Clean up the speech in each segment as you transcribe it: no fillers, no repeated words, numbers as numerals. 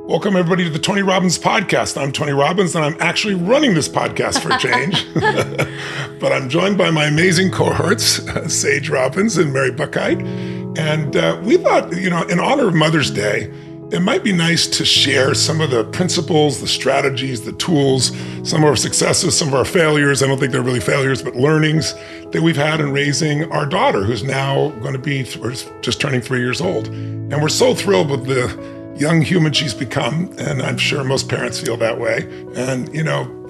Welcome, everybody, to the Tony Robbins podcast. I'm Tony Robbins, and I'm actually running this podcast for a change. But I'm joined by my amazing cohorts, Sage Robbins and Mary Buckite. And we thought, in honor of Mother's Day, it might be nice to share some of the principles, the strategies, the tools, some of our successes, some of our failures. I don't think they're really failures, but learnings that we've had in raising our daughter, who's now going to be just turning 3 years old. And we're so thrilled with the young human she's become, and I'm sure most parents feel that way. And,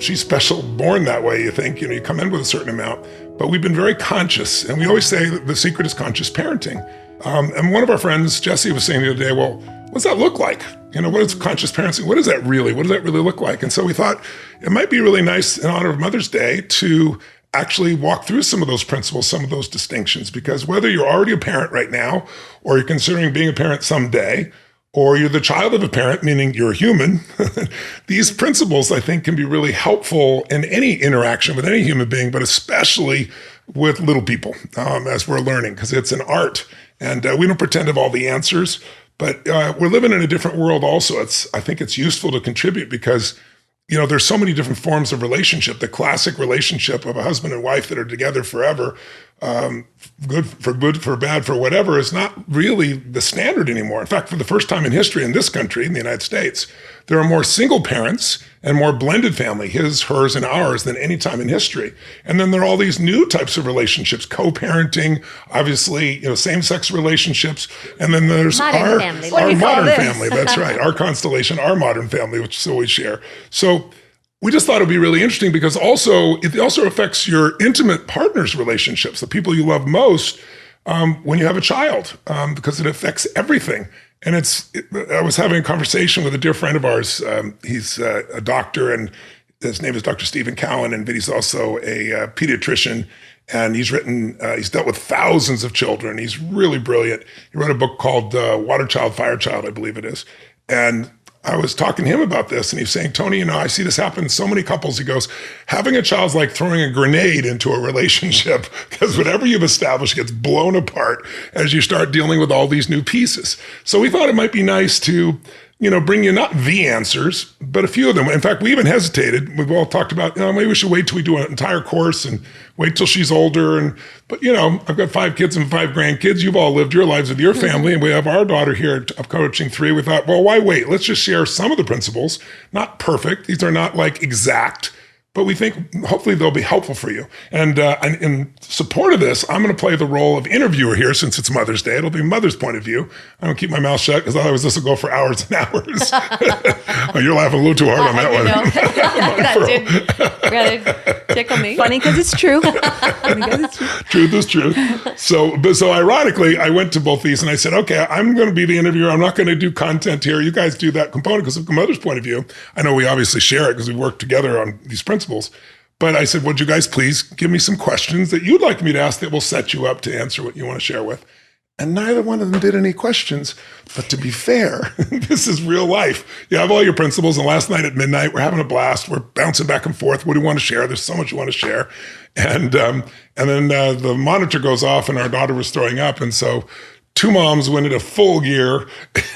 she's special, born that way, you think. You come in with a certain amount. But we've been very conscious, and we always say that the secret is conscious parenting. And one of our friends, Jesse, was saying the other day, well, what does that look like? What is conscious parenting? What does that really look like? And so we thought it might be really nice in honor of Mother's Day to actually walk through some of those principles, some of those distinctions, because whether you're already a parent right now, or you're considering being a parent someday, or you're the child of a parent, meaning you're a human, these principles, I think, can be really helpful in any interaction with any human being, but especially with little people as we're learning, because it's an art. And we don't pretend to have all the answers, but we're living in a different world also. I think it's useful to contribute because there's so many different forms of relationship. The classic relationship of a husband and wife that are together forever, good, for bad, for whatever, is not really the standard anymore. In fact, for the first time in history in this country, in the United States, there are more single parents and more blended family, his, hers, and ours, than any time in history. And then there are all these new types of relationships, co-parenting, obviously, same-sex relationships. And then there's our modern family. That's right. Our constellation, our modern family, which so we share. So we just thought it'd be really interesting because it also affects your intimate partners' relationships, the people you love most, when you have a child, because it affects everything. And I was having a conversation with a dear friend of ours. He's a doctor, and his name is Dr. Stephen Cowan, and he's also a pediatrician. And he's dealt with thousands of children. He's really brilliant. He wrote a book called Water Child, Fire Child, I believe it is. And I was talking to him about this, and he's saying, Tony, I see this happen in so many couples. He goes, having a child's like throwing a grenade into a relationship, because whatever you've established gets blown apart as you start dealing with all these new pieces. So we thought it might be nice to, bring you not the answers, but a few of them. In fact, we even hesitated. We've all talked about, maybe we should wait till we do an entire course and wait till she's older. But I've got 5 kids and 5 grandkids. You've all lived your lives with your family, and we have our daughter here of coaching 3. We thought, well, why wait? Let's just share some of the principles. Not perfect. These are not like exact, but we think hopefully they'll be helpful for you. And in support of this, I'm going to play the role of interviewer here since it's Mother's Day. It'll be Mother's point of view. I'm going to keep my mouth shut because otherwise this will go for hours and hours. Oh, you're laughing a little too hard on that one. That did rather tickle me. Funny because it's true. Truth is truth. So ironically, I went to both these and I said, okay, I'm going to be the interviewer. I'm not going to do content here. You guys do that component because from Mother's point of view, I know we obviously share it because we work together on these principles. But I said, would you guys please give me some questions that you'd like me to ask that will set you up to answer what you want to share with? And neither one of them did any questions. But to be fair, this is real life. You have all your principles. And last night at midnight, we're having a blast. We're bouncing back and forth. What do you want to share? There's so much you want to share. And then the monitor goes off and our daughter was throwing up. And so 2 moms went into full gear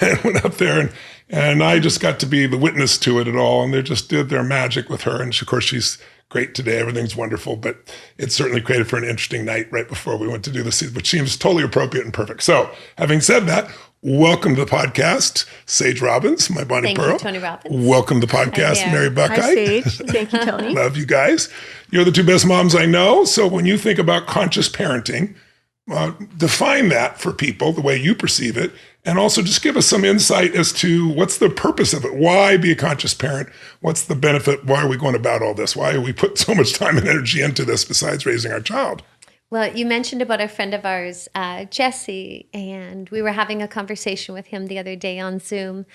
and went up there and I just got to be the witness to it at all. And they just did their magic with her. And of course, she's great today. Everything's wonderful. But it certainly created for an interesting night right before we went to do this, which seems totally appropriate and perfect. So having said that, welcome to the podcast, Sage Robbins, my Bonnie Pearl. Thank you, Tony Robbins. Welcome to the podcast, Mary Buckite. Hi, Sage. Thank you, Tony. Love you guys. You're the 2 best moms I know. So when you think about conscious parenting, define that for people the way you perceive it, and also just give us some insight as to what's the purpose of it. Why be a conscious parent? What's the benefit? Why are we going about all this? Why do we put so much time and energy into this besides raising our child? Well, you mentioned about a friend of ours, Jesse, and we were having a conversation with him the other day on Zoom.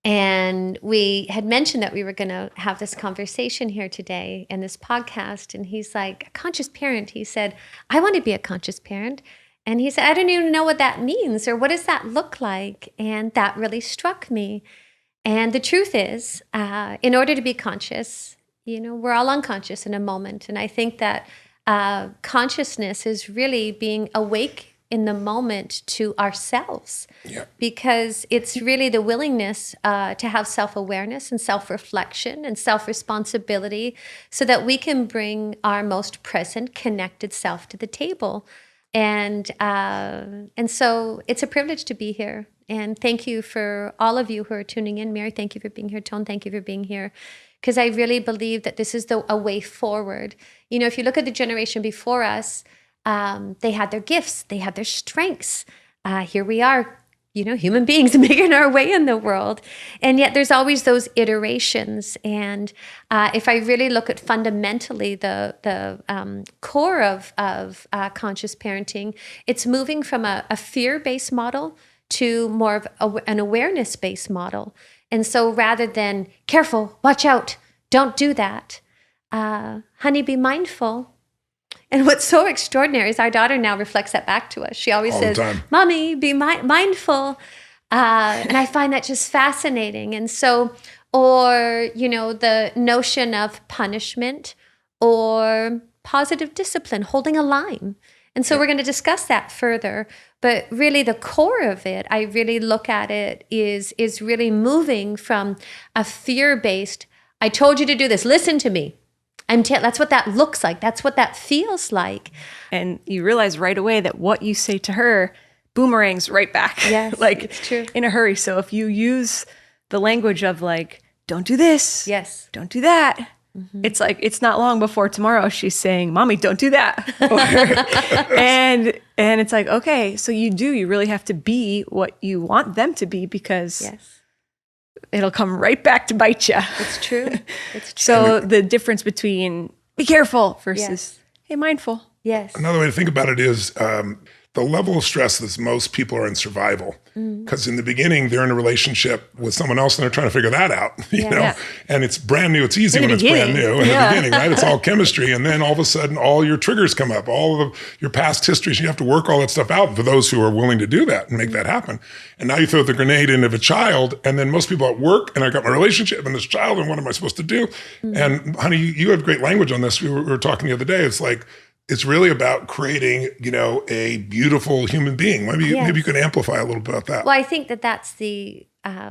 And we had mentioned that we were going to have this conversation here today in this podcast. And he's like, a conscious parent. He said, I want to be a conscious parent. And he said, I don't even know what that means or what does that look like? And that really struck me. And the truth is, in order to be conscious, we're all unconscious in a moment. And I think that consciousness is really being awake in the moment to ourselves. Yeah. Because it's really the willingness to have self-awareness and self-reflection and self-responsibility so that we can bring our most present, connected self to the table. And so it's a privilege to be here. And thank you for all of you who are tuning in. Mary, thank you for being here. Tone, thank you for being here. Because I really believe that this is a way forward. You know, if you look at the generation before us, they had their gifts, they had their strengths. Here we are, you know, human beings making our way in the world. And yet there's always those iterations. And if I really look at fundamentally the core of conscious parenting, it's moving from a fear-based model to more of an awareness-based model. And so rather than careful, watch out, don't do that, honey, be mindful. And what's so extraordinary is our daughter now reflects that back to us. She always says, Mommy, be mindful. And I find that just fascinating. And so, or, you know, the notion of punishment or positive discipline, holding a line. And so we're going to discuss that further. But really the core of it, I really look at it, is really moving from a fear-based, I told you to do this, listen to me. That's what that looks like. That's what that feels like. And you realize right away that what you say to her boomerangs right back. Yes, like it's true. In a hurry. So if you use the language of like, don't do this. Yes. Don't do that. Mm-hmm. It's like, it's not long before tomorrow she's saying, Mommy, don't do that. and it's like, okay, so you really have to be what you want them to be, because it'll come right back to bite you. It's true. It's true. So the difference between be careful versus, hey, mindful. Yes. Another way to think about it is the level of stress that most people are in survival. Because in the beginning, they're in a relationship with someone else and they're trying to figure that out, you know? And it's brand new. It's easy when it's brand new in the beginning, right? It's all chemistry. And then all of a sudden, all your triggers come up, all of your past histories. You have to work all that stuff out for those who are willing to do that and make that happen. And now you throw the grenade into a child, and then most people at work, and I got my relationship and this child, and what am I supposed to do? And honey, you have great language on this. We were talking the other day. It's like, it's really about creating, you know, a beautiful human being. Maybe you can amplify a little bit about that. Well, I think that's the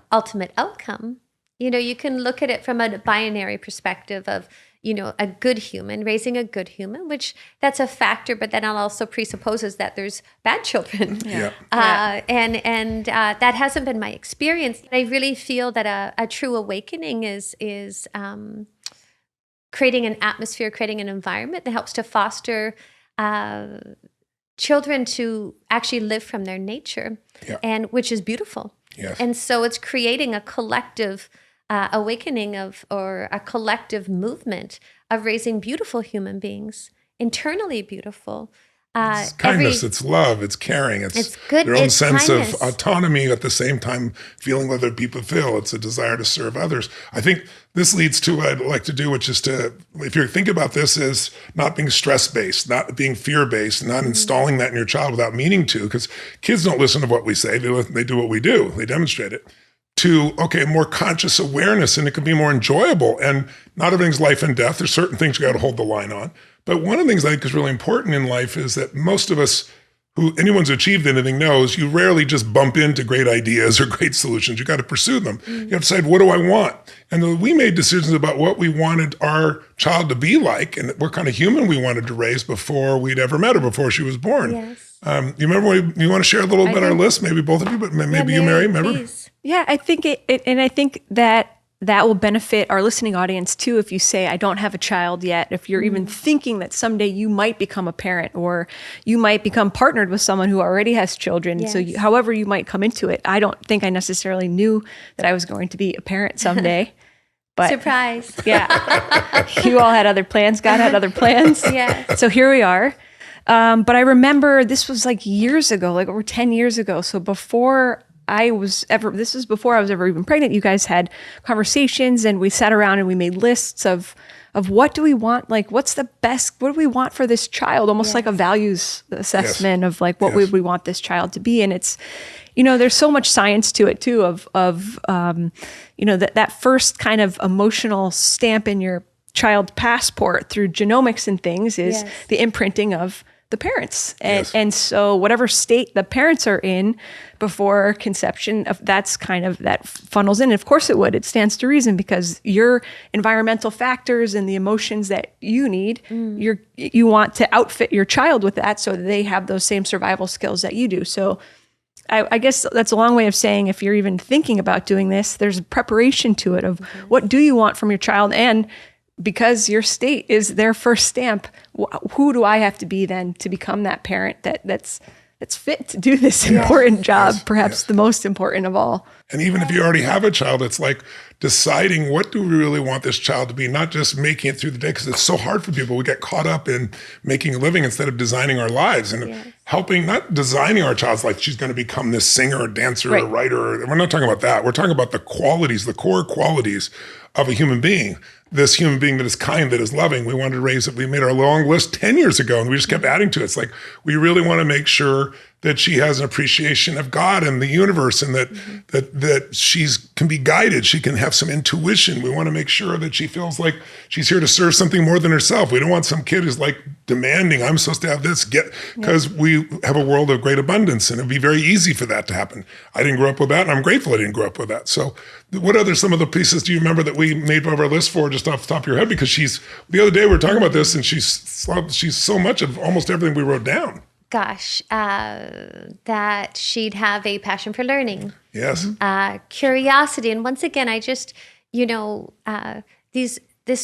ultimate outcome. You know, you can look at it from a binary perspective of, you know, a good human, raising a good human, which that's a factor, but then it also presupposes that there's bad children. And that hasn't been my experience. I really feel that a true awakening is creating an atmosphere, creating an environment that helps to foster children to actually live from their nature, and which is beautiful. And so it's creating a collective awakening or a collective movement of raising beautiful human beings, internally beautiful. It's kindness, it's love, it's caring, it's good, their own it's sense kindness. of autonomy at the same time feeling what other people feel. It's a desire to serve others. I think this leads to what I'd like to do, which is to, if you're thinking about this as not being stress-based, not being fear-based, not installing that in your child without meaning to, because kids don't listen to what we say, they do what we do, they demonstrate it. To, more conscious awareness, and it can be more enjoyable. And not everything's life and death. There's certain things you got to hold the line on. But one of the things I think is really important in life is that most of us, anyone who's achieved anything knows, you rarely just bump into great ideas or great solutions. You got to pursue them. You have to decide, what do I want? And we made decisions about what we wanted our child to be like and what kind of human we wanted to raise before we'd ever met her, before she was born. Yes. You remember, you want to share a little bit our list? Maybe both of you, but maybe you, Mary, remember? Please. Yeah, I think and I think that will benefit our listening audience too. If you say, I don't have a child yet, if you're even thinking that someday you might become a parent or you might become partnered with someone who already has children. Yes. So however you might come into it, I don't think I necessarily knew that I was going to be a parent someday. But surprise. Yeah. You all had other plans. God had other plans. Yes. So here we are. But I remember this was like years ago, like over 10 years ago. So before I was ever even pregnant, you guys had conversations and we sat around and we made lists of what do we want? Like, what's the best, what do we want for this child? Almost like a values assessment of like, what would we want this child to be? And it's, there's so much science to it too of that first kind of emotional stamp in your child's passport through genomics and things is the imprinting of the parents. Yes. And so whatever state the parents are in before conception, that's kind of, that funnels in. And of course it would. It stands to reason because your environmental factors and the emotions that you need, you want to outfit your child with that so that they have those same survival skills that you do. So I guess that's a long way of saying if you're even thinking about doing this, there's a preparation to it of what do you want from your child, and because your state is their first stamp, who do I have to be then to become that parent that's fit to do this important job, perhaps the most important of all. And even if you already have a child, it's like deciding what do we really want this child to be, not just making it through the day, because it's so hard for people. We get caught up in making a living instead of designing our lives and helping, not designing our child's life. She's going to become this singer or dancer or writer. We're not talking about that. We're talking about the qualities, the core qualities of a human being. This human being that is kind, that is loving. We wanted to raise it. We made our long list 10 years ago, and we just kept adding to it. It's like, we really want to make sure that she has an appreciation of God and the universe, and that she's can be guided. She can have some intuition. We want to make sure that she feels like she's here to serve something more than herself. We don't want some kid who's like demanding, I'm supposed to have this, because we have a world of great abundance, and it'd be very easy for that to happen. I didn't grow up with that, and I'm grateful I didn't grow up with that. So what other some of the pieces do you remember that we made of our list for, just off the top of your head? Because the other day we were talking about this, and she's so much of almost everything we wrote down. Gosh, that she'd have a passion for learning. Yes. Curiosity. And once again, I just, this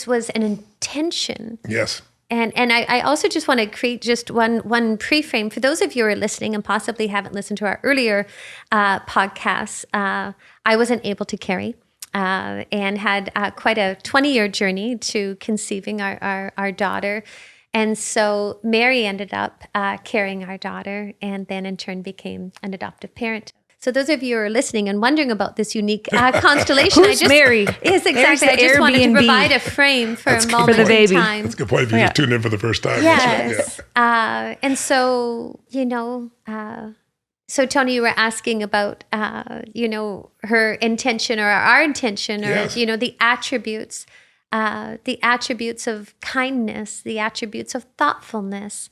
was an intention. Yes. And I also just want to create just one pre-frame. For those of you who are listening and possibly haven't listened to our earlier podcasts, I wasn't able to carry and had quite a 20-year journey to conceiving our daughter. And so Mary ended up carrying our daughter, and then in turn became an adoptive parent. So those of you who are listening and wondering about this unique constellation, Who's Mary? Yes, exactly. I just wanted to provide a frame for a moment for the baby. in time. That's a good point if you just tuned in for the first time. Yes. And so, so Tony, you were asking about, her intention or our intention, or, the attributes of kindness, the attributes of thoughtfulness,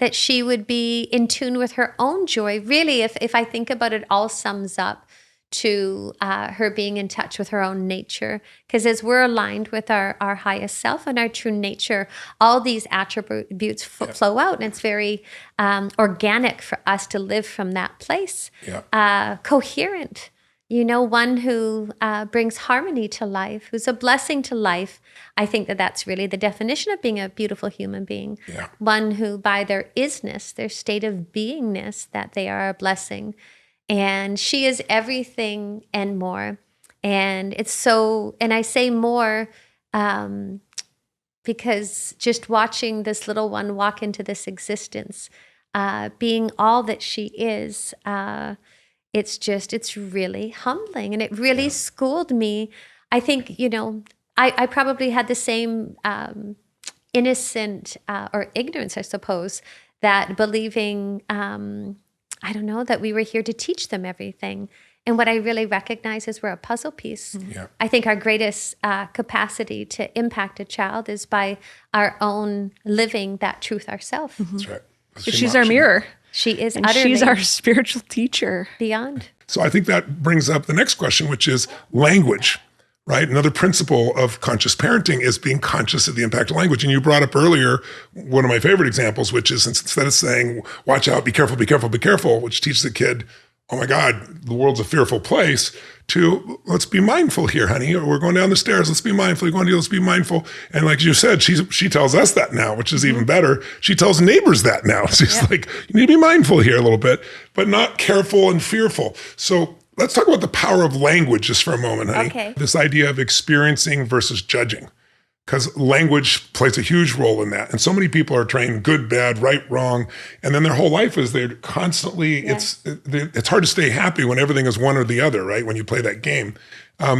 that she would be in tune with her own joy. Really, if I think about it, all sums up to her being in touch with her own nature. Because as we're aligned with our highest self and our true nature, all these attributes flow out. And it's very organic for us to live from that place. Coherent. One who brings harmony to life, who's a blessing to life. I think that's really the definition of being a beautiful human being. Yeah. One who, by their isness, their state of beingness, that they are a blessing. And she is everything and more. And it's so, and I say more because just watching this little one walk into this existence, being all that she is, it's really humbling, and it really schooled me. I think, I probably had the same innocent or ignorance, I suppose, that believing, that we were here to teach them everything. And what I really recognize is we're a puzzle piece. Yeah. I think our greatest capacity to impact a child is by our own living that truth ourselves. That's right. She's our mirror. She is and utterly she's our spiritual teacher. Beyond. So I think that brings up the next question, which is language, right? Another principle of conscious parenting is being conscious of the impact of language. And you brought up earlier one of my favorite examples, which is instead of saying, watch out, be careful, be careful, be careful, which teaches the kid, oh my God, the world's a fearful place, to let's be mindful here, honey. Or we're going down the stairs. Let's be mindful. You're going to let's be mindful. And like you said, she tells us that now, which is even better. She tells neighbors that now. She's like, you need to be mindful here a little bit, but not careful and fearful. So let's talk about the power of language just for a moment, honey. Okay. This idea of experiencing versus judging. Because language plays a huge role in that. And so many people are trained good, bad, right, wrong. And then their whole life is they're constantly, it's hard to stay happy when everything is one or the other, right? When you play that game.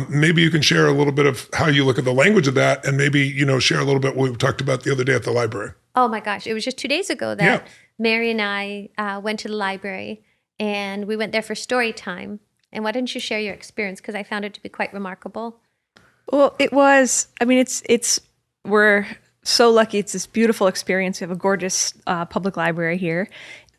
Maybe you can share a little bit of how you look at the language of that, and maybe, share a little bit what we talked about the other day at the library. Oh my gosh. It was just 2 days ago that Mary and I went to the library, and we went there for story time. And why didn't you share your experience? Because I found it to be quite remarkable. Well, it was, we're so lucky. It's this beautiful experience. We have a gorgeous public library here,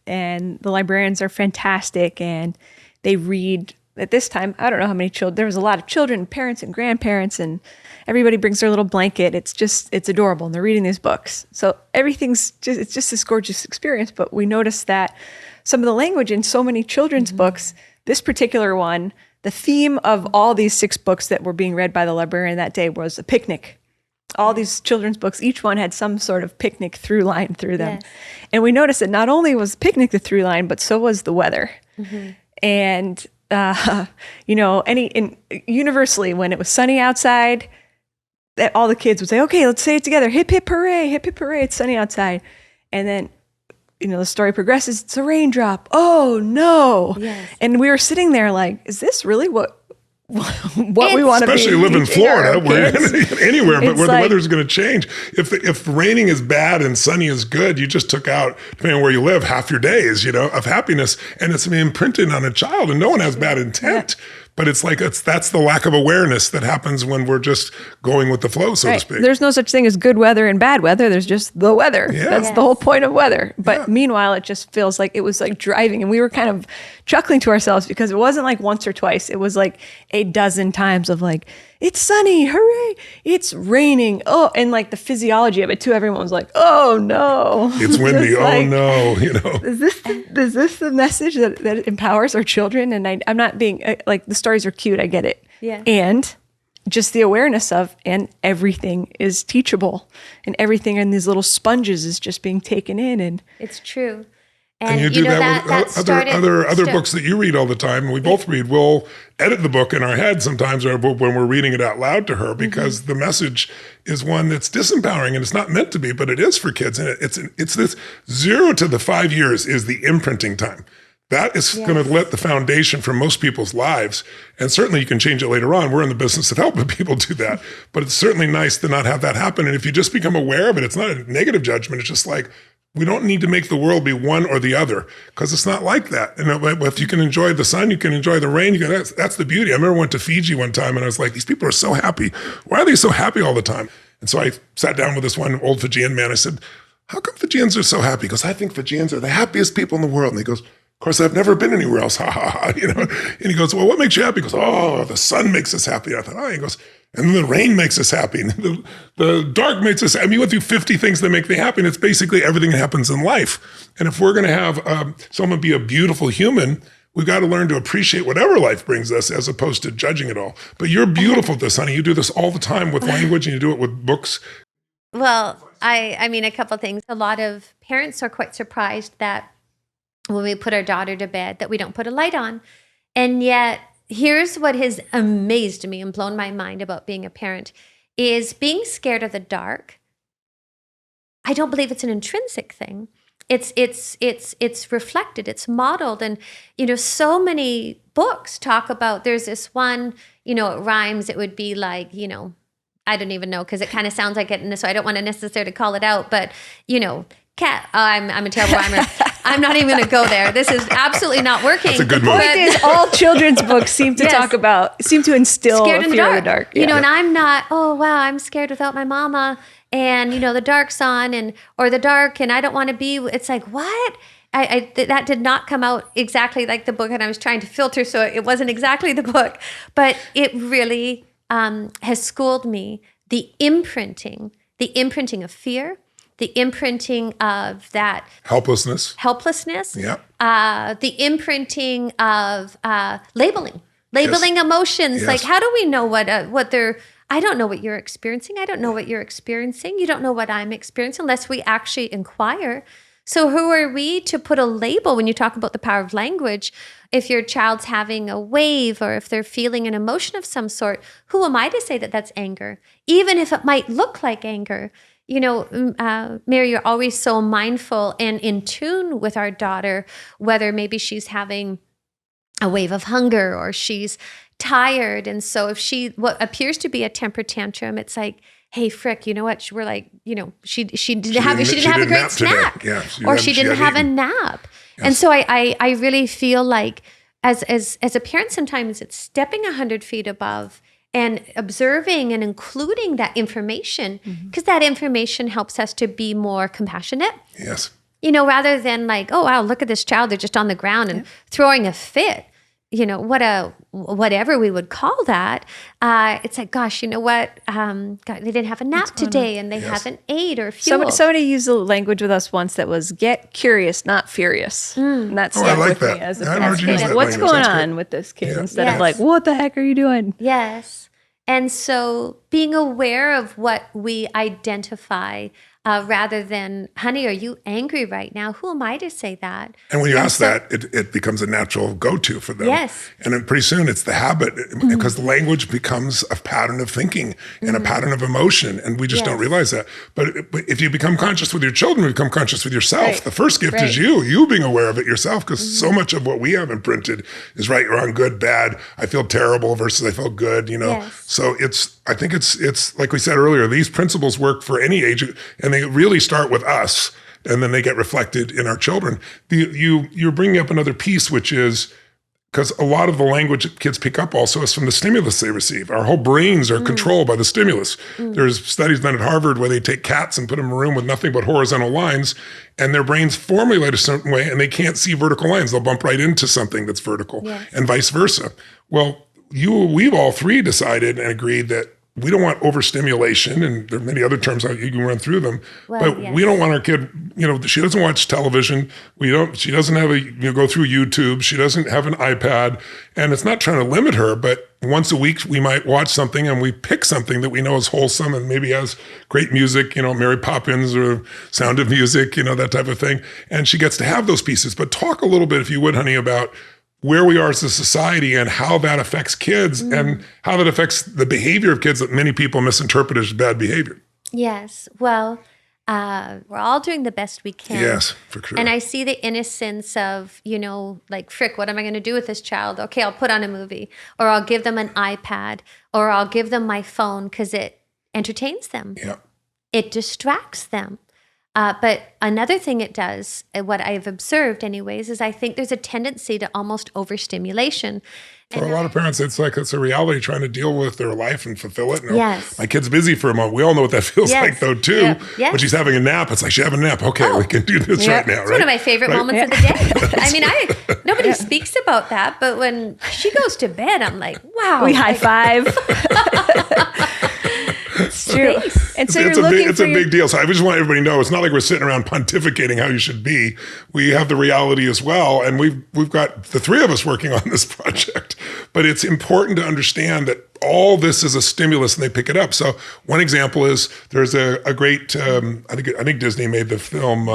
and the librarians are fantastic, and they read. At this time, I don't know how many children. There was a lot of children, parents, and grandparents, and everybody brings their little blanket. It's adorable, and they're reading these books. So it's just this gorgeous experience. But we noticed that some of the language in so many children's books, this particular one, the theme of all these 6 books that were being read by the librarian that day was a picnic. All these children's books, each one had some sort of picnic through line through them. Yes. And we noticed that not only was picnic the through line, but so was the weather. And universally, when it was sunny outside, that all the kids would say, okay, let's say it together. Hip, hip, hooray, it's sunny outside. And then, the story progresses. It's a raindrop. Oh no. Yes. And we were sitting there like, is this really what we want to be? Especially live in Florida, where anywhere, but where the weather's going to change. If raining is bad and sunny is good, you just took out, depending on where you live, half your days, of happiness, and it's imprinted on a child, and no one has bad intent. Yeah. But it's like that's the lack of awareness that happens when we're just going with the flow, so to speak. There's no such thing as good weather and bad weather. There's just the weather. Yeah. That's the whole point of weather. But meanwhile, it just feels like it was like driving, and we were kind of chuckling to ourselves because it wasn't like once or twice. It was like a dozen times of like, it's sunny, hooray! It's raining. Oh, and like the physiology of it too. Everyone was like, oh no, it's windy. Oh no, Is this the message that empowers our children? And I'm not being like, the stories are cute. I get it. Yeah. And just the awareness of, and everything is teachable, and everything in these little sponges is just being taken in. And it's true. And you do that with other books that you read all the time, and we both read. We'll edit the book in our head sometimes when we're reading it out loud to her, because the message is one that's disempowering, and it's not meant to be, but it is for kids. And it's this 0 to the 5 years is the imprinting time. That is going to let the foundation for most people's lives. And certainly you can change it later on. We're in the business of helping people do that. But it's certainly nice to not have that happen. And if you just become aware of it, it's not a negative judgment. It's just like, we don't need to make the world be one or the other, because it's not like that. And if you can enjoy the sun, you can enjoy the rain. That's the beauty. I remember I went to Fiji one time, and I was like, these people are so happy. Why are they so happy all the time? And so I sat down with this one old Fijian man. I said, how come Fijians are so happy? He goes, I think Fijians are the happiest people in the world. And he goes, of course, I've never been anywhere else. Ha ha ha. And he goes, well, what makes you happy? He goes, oh, the sun makes us happy. And I thought, oh, he goes, and then the rain makes us happy. And the dark makes us happy. I mean, you went through 50 things that make me happy. And it's basically everything that happens in life. And if we're going to have someone be a beautiful human, we've got to learn to appreciate whatever life brings us, as opposed to judging it all. But you're beautiful at this, honey. You do this all the time with language, and you do it with books. Well, I mean, a couple things. A lot of parents are quite surprised that when we put our daughter to bed, that we don't put a light on. And yet, here's what has amazed me and blown my mind about being a parent is being scared of the dark. I don't believe it's an intrinsic thing. It's reflected, it's modeled. And, so many books talk about, there's this one, it rhymes. It would be like, I don't even know, because it kind of sounds like it. And so I don't want to necessarily call it out, but, cat. I'm a terrible rhymer. I'm not even going to go there. This is absolutely not working. That's a good The point is, all children's books seem to instill scared in fear the of the dark. And I'm not, oh, wow, I'm scared without my mama. And, the dark's on, or the dark, and I don't want to be, it's like, what? That did not come out exactly like the book, and I was trying to filter, so it wasn't exactly the book. But it really has schooled me, the imprinting of fear, the imprinting of that helplessness. Yeah. The imprinting of labeling emotions. Yes. Like, how do we know what they're? I don't know what you're experiencing. I don't know what you're experiencing. You don't know what I'm experiencing unless we actually inquire. So who are we to put a label when you talk about the power of language? If your child's having a wave, or if they're feeling an emotion of some sort, who am I to say that that's anger? Even if it might look like anger. Mary, you're always so mindful and in tune with our daughter, whether maybe she's having a wave of hunger or she's tired. And so if what appears to be a temper tantrum, it's like, hey, frick, you know what? We're like, she didn't have a great snack, or she didn't have a nap. Yes. And so I really feel like as a parent, sometimes it's stepping 100 feet above and observing and including that information, because that information helps us to be more compassionate. Yes. You know, rather than like, oh, wow, look at this child. They're just on the ground and throwing a fit. You know, whatever we would call that. It's like, gosh, you know what? God, they didn't have a nap today and they haven't ate or fueled. Somebody used the language with us once that was get curious, not furious. And that's I like with me that. as a I parent. heard you use Like, that what's language. going That's on good. with this kid? Yeah. Instead of like, what the heck are you doing? Yes. And so being aware of what we identify rather than, honey, are you angry right now? Who am I to say that? And when you ask that, it becomes a natural go-to for them. Yes. And then pretty soon it's the habit, because the language becomes a pattern of thinking and a pattern of emotion, and we just don't realize that. But if you become conscious with your children, you become conscious with yourself. Right. The first gift is you being aware of it yourself, because so much of what we have imprinted is right, wrong, good, bad. I feel terrible versus I feel good, you know. Yes. So I think it's like we said earlier, these principles work for any age, and they really start with us, and then they get reflected in our children. You're bringing up another piece, which is because a lot of the language that kids pick up also is from the stimulus they receive. Our whole brains are controlled by the stimulus. There's studies done at Harvard where they take cats and put them in a room with nothing but horizontal lines, and their brains formulate a certain way, and they can't see vertical lines. They'll bump right into something that's vertical, and vice versa. Well, we've all three decided and agreed that we don't want overstimulation, and there are many other terms you can run through them. But we don't want our kid, you know, she doesn't watch television. She doesn't have go through YouTube. She doesn't have an iPad, and it's not trying to limit her, but once a week we might watch something and we pick something that we know is wholesome and maybe has great music, you know, Mary Poppins or Sound of Music, you know, that type of thing. And she gets to have those pieces. But talk a little bit, if you would, honey, about where we are as a society and how that affects kids and how that affects the behavior of kids that many people misinterpret as bad behavior. Yes. Well, we're all doing the best we can. Yes, for sure. And I see the innocence of, you know, like, frick, what am I going to do with this child? Okay, I'll put on a movie, or I'll give them an iPad, or I'll give them my phone because it entertains them. Yeah. It distracts them. But another thing it does, what I've observed anyways, is I think there's a tendency to almost overstimulation. For a lot of parents, it's a reality trying to deal with their life and fulfill it. And Yes. my kid's busy for a moment. We all know what that feels Yes. like, though, too. Yeah. Yes. When she's having a nap, it's like, she's having a nap. Okay, we can do this right now, It's right? one of my favorite moments of the day. I mean, nobody speaks about that, but when she goes to bed, I'm like, wow. We high five. It's true. And so It's you're looking it's for a big deal. So I just want everybody to know it's not like we're sitting around pontificating how you should be. We have the reality as well, and we've got the three of us working on this project. But it's important to understand that all this is a stimulus, and they pick it up. So one example is there's a great I think Disney made the film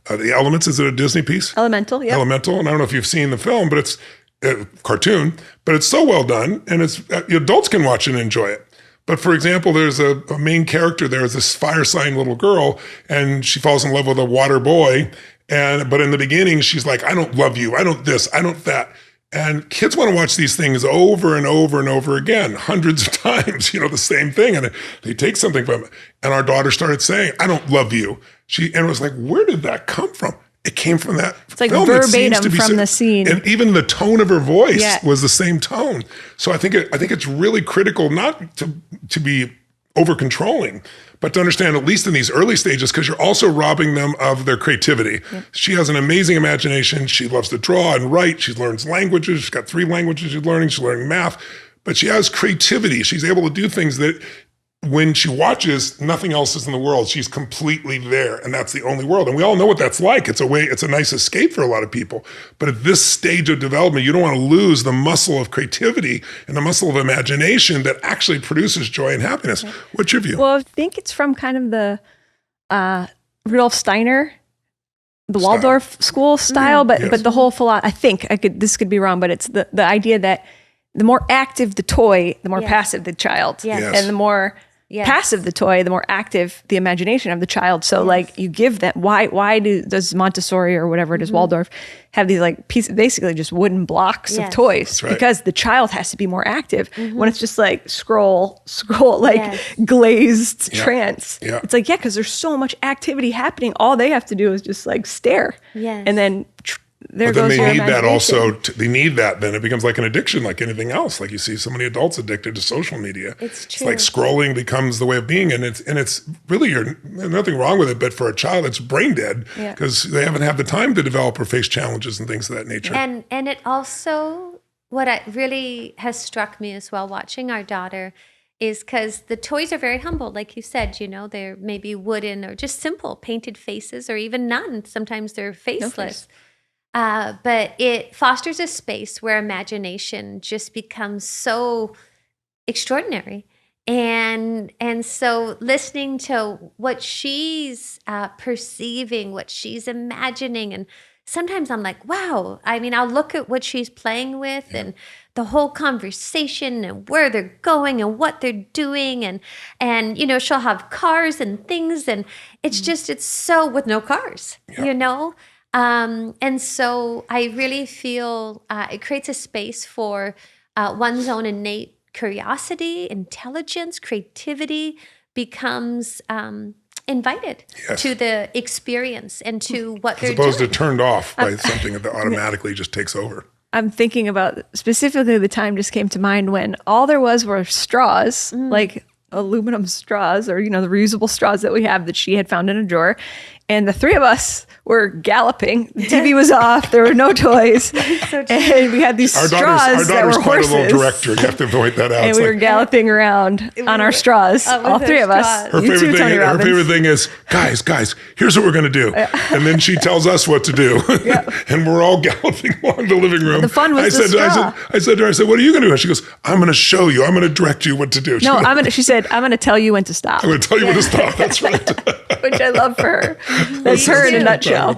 The Elements. Is it a Disney piece? Elemental, yeah. Elemental, and I don't know if you've seen the film, but it's a cartoon, but it's so well done, and it's adults can watch it and enjoy it. But for example, there's a main character. There's this fire sign little girl, and she falls in love with a water boy. But in the beginning, she's like, I don't love you. I don't this. I don't that. And kids want to watch these things over and over and over again, hundreds of times, the same thing. And they take something from it. And our daughter started saying, I don't love you. And it was like, where did that come from? It came from that. It's like film. verbatim from the scene. And even the tone of her voice was the same tone. So I think it's really critical not to be over controlling, but to understand, at least in these early stages, because you're also robbing them of their creativity. Yeah. She has an amazing imagination. She loves to draw and write. She learns languages. She's got 3 languages she's learning. She's learning math, but she has creativity. She's able to do things that when she watches, nothing else is in the world. She's completely there, and that's the only world. And we all know what that's like. It's a nice escape for a lot of people. But at this stage of development, you don't want to lose the muscle of creativity and the muscle of imagination that actually produces joy and happiness. Okay. What's your view? Well, I think it's from kind of the Rudolph Steiner, the Waldorf school style, but the whole philosophy. I think this could be wrong, but it's the idea that the more active the toy, the more passive the child, and the more passive the toy, the more active the imagination of the child. So like you give them, why does Montessori or whatever it is, Waldorf, have these like basically just wooden blocks of toys? That's right. Because the child has to be more active. When it's just like scroll, like glazed trance. Yeah. It's like, because there's so much activity happening. All they have to do is just like stare. And then there But then goes they your need that imagination. also. They need that. Then it becomes like an addiction, like anything else. Like you see so many adults addicted to social media. It's It's like scrolling becomes the way of being, and it's really there's nothing wrong with it. But for a child, it's brain dead because they haven't had the time to develop or face challenges and things of that nature. And it also, what really has struck me as well watching our daughter is because the toys are very humble, like you said, they're maybe wooden or just simple painted faces or even none. Sometimes they're faceless. But it fosters a space where imagination just becomes so extraordinary. And so listening to what she's perceiving, what she's imagining, and sometimes I'm like, wow. I mean, I'll look at what she's playing with and the whole conversation and where they're going and what they're doing. And she'll have cars and things. And it's just, it's so with no cars, And so I really feel it creates a space for one's own innate curiosity, intelligence, creativity becomes invited to the experience and to what they're As opposed doing. to turned off by something that automatically just takes over. I'm thinking about specifically the time just came to mind when all there were straws, like aluminum straws or, the reusable straws that we have that she had found in a drawer. And the three of us were galloping. The TV was off. There were no toys. And we had these straws that Our daughter's were quite horses. a little director. You have to point that out. And It's we like, were galloping around on our straws, all with three our of us. straws. her You too, Tony her Robbins. favorite thing is, guys, here's what we're going to do. And then she tells us what to do. And we're all galloping along the living room. The fun was the straw. I said to her, what are you going to do? And she goes, I'm going to show you. I'm going to direct you what to do. She said, I'm going to tell you when to stop, I'm going to tell you when to stop. That's right. which I love for her. That's her in a nutshell.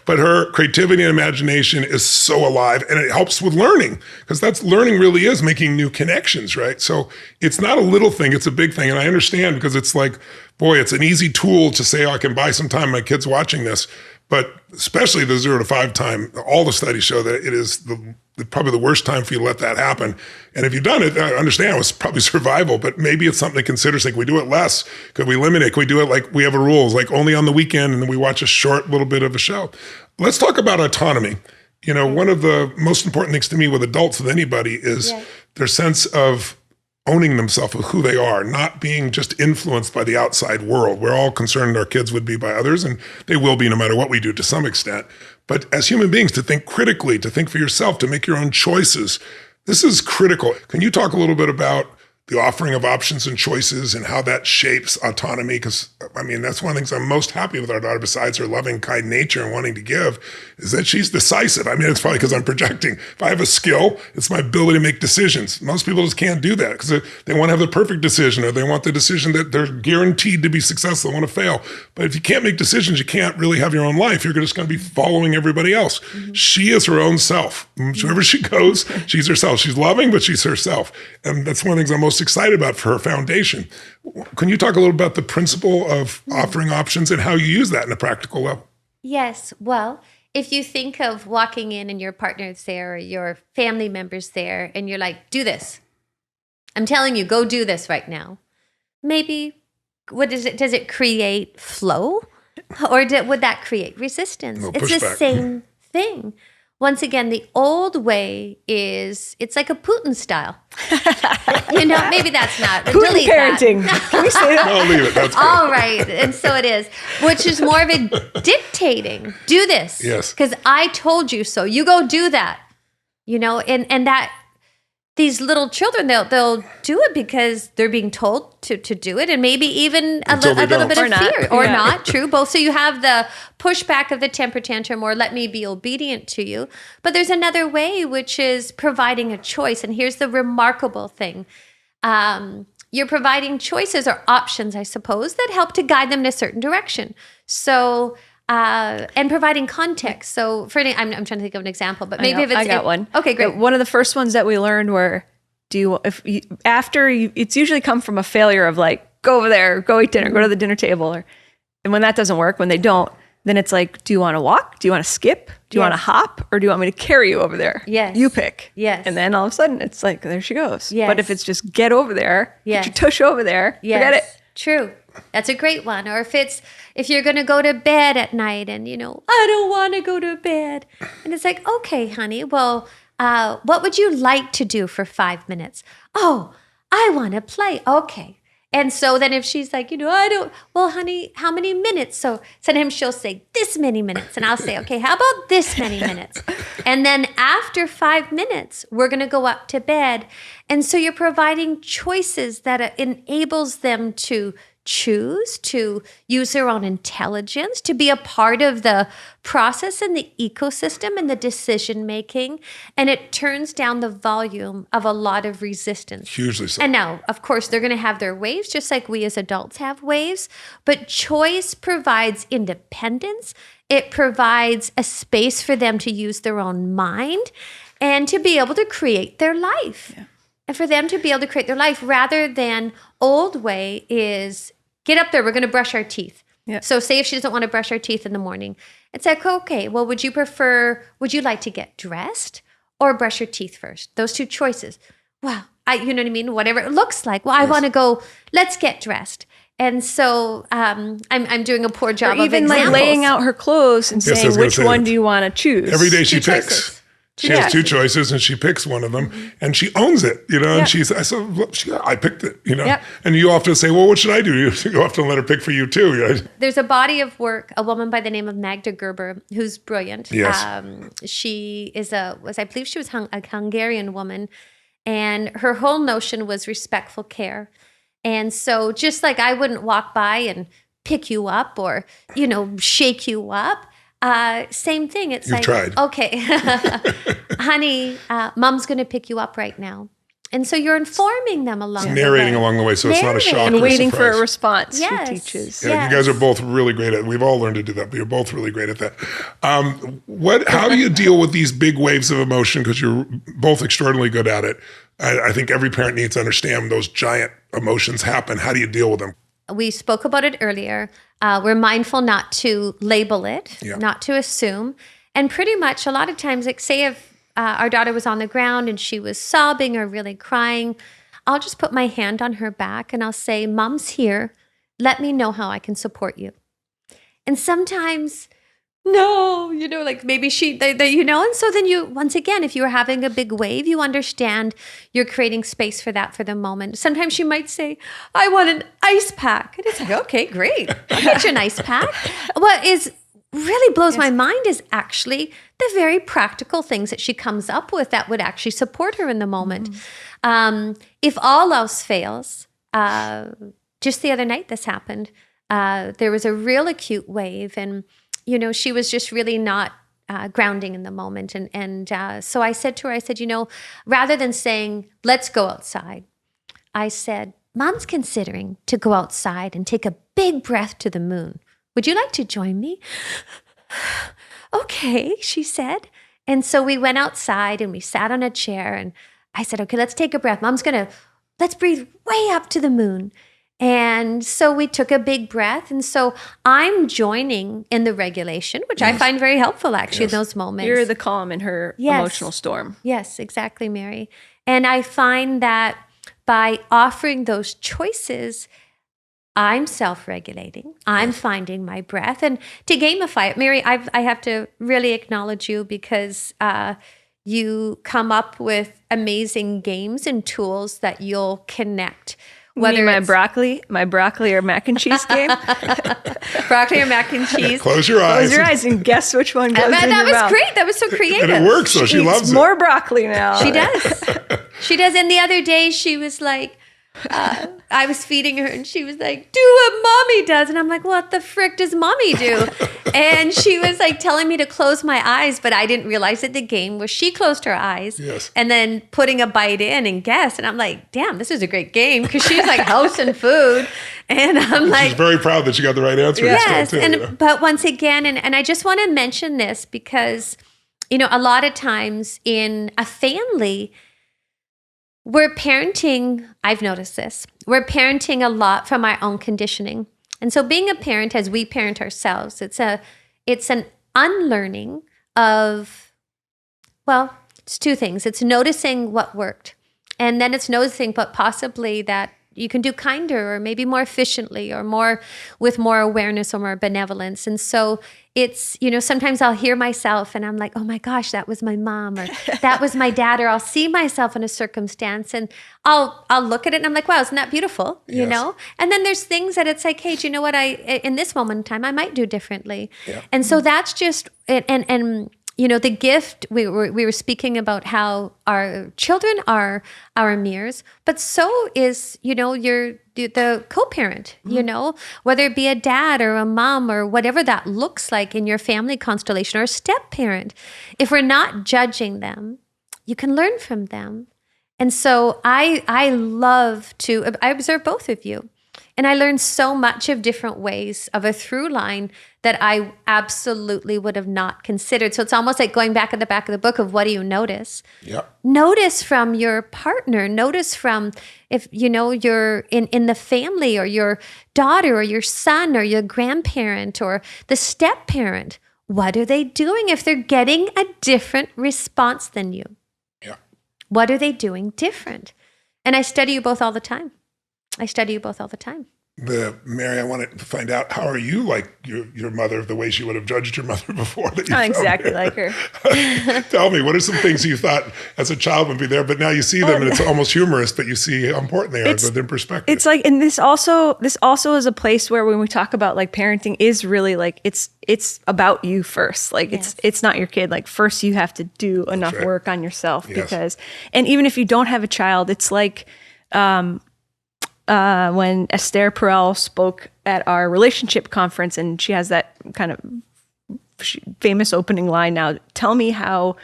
But her creativity and imagination is so alive, and it helps with learning, because that's learning really is making new connections, right? So it's not a little thing, it's a big thing. And I understand, because it's like, boy, it's an easy tool to say, I can buy some time, my kid's watching this. But especially the 0 to 5 time, all the studies show that it is probably the worst time for you to let that happen. And if you've done it, I understand it was probably survival, but maybe it's something to consider. Like, we do it less? Could we limit it? Could we do it like we have a rules, like only on the weekend, and then we watch a short little bit of a show? Let's talk about autonomy. One of the most important things to me with adults, with anybody, is their sense of owning themselves with who they are, not being just influenced by the outside world. We're all concerned our kids would be by others, and they will be no matter what we do to some extent. But as human beings, to think critically, to think for yourself, to make your own choices, this is critical. Can you talk a little bit about the offering of options and choices and how that shapes autonomy? Because, that's one of the things I'm most happy with our daughter, besides her loving, kind nature and wanting to give, is that she's decisive. It's probably because I'm projecting. If I have a skill, it's my ability to make decisions. Most people just can't do that because they want to have the perfect decision, or they want the decision that they're guaranteed to be successful, they want to fail. But if you can't make decisions, you can't really have your own life. You're just going to be following everybody else. Mm-hmm. She is her own self. Wherever she goes, she's herself. She's loving, but she's herself. And that's one of the things I'm most excited about for her foundation. Can you talk a little about the principle of offering options and how you use that in a practical level? Yes. Well, if you think of walking in and your partner's there or your family member's there and you're like, do this. I'm telling you, go do this right now. Maybe, what is it? Does it create flow? Or would that create resistance? It's the same thing. Once again, the old way is, it's like a Putin style. Maybe that's not. Putin delete parenting. That. Can we say that? I'll leave it. That's good. All right. And so it is, which is more of a dictating. Do this. Yes. Because I told you so. You go do that. And that these little children, they'll do it because they're being told to do it, and maybe even a little bit of fear or not. True, both. So you have the pushback of the temper tantrum, or let me be obedient to you. But there's another way, which is providing a choice. And here's the remarkable thing: you're providing choices or options, I suppose, that help to guide them in a certain direction. So. And providing context. So, I'm trying to think of an example, but maybe if it's... I got one. Okay, great. One of the first ones that we learned were, it's usually come from a failure of like, go over there, go eat dinner, go to the dinner table. And when that doesn't work, when they don't, then it's like, do you want to walk? Do you want to skip? Do you want to hop? Or do you want me to carry you over there? Yes. You pick. Yes. And then all of a sudden, it's like, there she goes. Yes. But if it's just get over there, Yes. get your tush over there, Yes. forget it. True. That's a great one. Or if you're going to go to bed at night and, I don't want to go to bed. And it's like, okay, honey, well, what would you like to do for 5 minutes? Oh, I want to play. Okay. And so then if she's like, well, honey, how many minutes? So sometimes she'll say this many minutes. And I'll say, okay, how about this many minutes? And then after 5 minutes, we're going to go up to bed. And so you're providing choices that enables them to choose, to use their own intelligence, to be a part of the process and the ecosystem and the decision making. And it turns down the volume of a lot of resistance. Hugely so. And now, of course, they're going to have their waves, just like we as adults have waves. But choice provides independence. It provides a space for them to use their own mind and to be able to create their life. Yeah. And for them to be able to create their life rather than old way is get up there, we're going to brush our teeth. Yep. So say if she doesn't want to brush her teeth in the morning, it's like, okay, well, would you like to get dressed or brush your teeth first? Those two choices. Well, you know what I mean? Whatever it looks like. Well, I want to go, let's get dressed. And so I'm doing a poor job or of examples. Even like laying out her clothes and saying, which one do you want to choose? Every day she picks. Choices. She has two choices and she picks one of them and she owns it, and I picked it, and you often say, well, what should I do? You often let her pick for you too. There's a body of work, a woman by the name of Magda Gerber, who's brilliant. Yes. She I believe she was a Hungarian woman, and her whole notion was respectful care. And so just like I wouldn't walk by and pick you up or, shake you up, same thing. It's You've tried. Okay, honey, mom's going to pick you up right now. And so you're informing them along the way. Narrating along the way, so it's not a shock. And waiting for a a response. Yes. She teaches. Yeah, you guys are both really great at it. We've all learned to do that, but you're both really great at that. How do you deal with these big waves of emotion? Because you're both extraordinarily good at it. I think every parent needs to understand those giant emotions happen. How do you deal with them? We spoke about it earlier. We're mindful not to label it, not to assume. And pretty much a lot of times, like say if our daughter was on the ground and she was sobbing or really crying, I'll just put my hand on her back and I'll say, Mom's here. Let me know how I can support you. And sometimes, no, like maybe and so then you, once again, if you're having a big wave, you understand you're creating space for that for the moment. Sometimes she might say, I want an ice pack. And it's like, okay, great. I'll get you an ice pack. What really blows my mind is actually the very practical things that she comes up with that would actually support her in the moment. If all else fails, just the other night this happened. There was a real acute wave and she was just really not grounding in the moment. And so I said to her, rather than saying, let's go outside, I said, Mom's considering to go outside and take a big breath to the moon. Would you like to join me? Okay, she said. And so we went outside and we sat on a chair and I said, okay, let's take a breath. Let's breathe way up to the moon. And so we took a big breath. And so I'm joining in the regulation, which I find very helpful actually in those moments. You're the calm in her emotional storm. Yes, exactly, Mary. And I find that by offering those choices, I'm self-regulating. I'm finding my breath. And to gamify it, Mary, I have to really acknowledge you because you come up with amazing games and tools that you'll connect. Whether my broccoli or mac and cheese game. Broccoli or mac and cheese. Close your eyes. Close your eyes and guess which one goes in your mouth. That was great. That was so creative. And it works, so she loves it. More broccoli now. She does. She does. And the other day she was like, I was feeding her and she was like, do what mommy does. And I'm like, what the frick does mommy do? And she was like telling me to close my eyes, but I didn't realize that the game was she closed her eyes and then putting a bite in and guess. And I'm like, damn, this is a great game because she's like house and food. And I'm like, she's very proud that she got the right answer. Yes. But once again, and I just want to mention this because, a lot of times in a family, we're parenting, I've noticed this, we're parenting a lot from our own conditioning. And so being a parent as we parent ourselves, it's an unlearning of, it's two things. It's noticing what worked. And then it's noticing, but possibly that, you can do kinder or maybe more efficiently or more with more awareness or more benevolence. And so it's, sometimes I'll hear myself and I'm like, oh my gosh, that was my mom, or that was my dad, or I'll see myself in a circumstance and I'll look at it and I'm like, wow, isn't that beautiful? You know? And then there's things that it's like, hey, do you know what, in this moment in time, I might do differently. Yeah. And so that's just, and the gift, we were speaking about how our children are our mirrors, but so is, the co-parent, whether it be a dad or a mom or whatever that looks like in your family constellation, or a step-parent. If we're not judging them, you can learn from them. And so I observe both of you. And I learned so much of different ways of a through line that I absolutely would have not considered. So it's almost like going back at the back of the book of what do you notice? Yep. Notice from your partner, notice from if, you're in the family, or your daughter or your son or your grandparent or the step parent. What are they doing if they're getting a different response than you? Yeah. What are they doing different? And I study you both all the time. Mary, I wanted to find out, how are you like your mother, the way she would have judged your mother before? That you I'm exactly like her. Tell me, what are some things you thought as a child would be there, but now you see them and it's almost humorous, but you see how important they are within perspective. It's like, and this also is a place where when we talk about like parenting is really like, it's about you first. Like it's not your kid. Like first you have to do enough work on yourself because, and even if you don't have a child, it's like, when Esther Perel spoke at our relationship conference, and she has that kind of famous opening line now, tell me how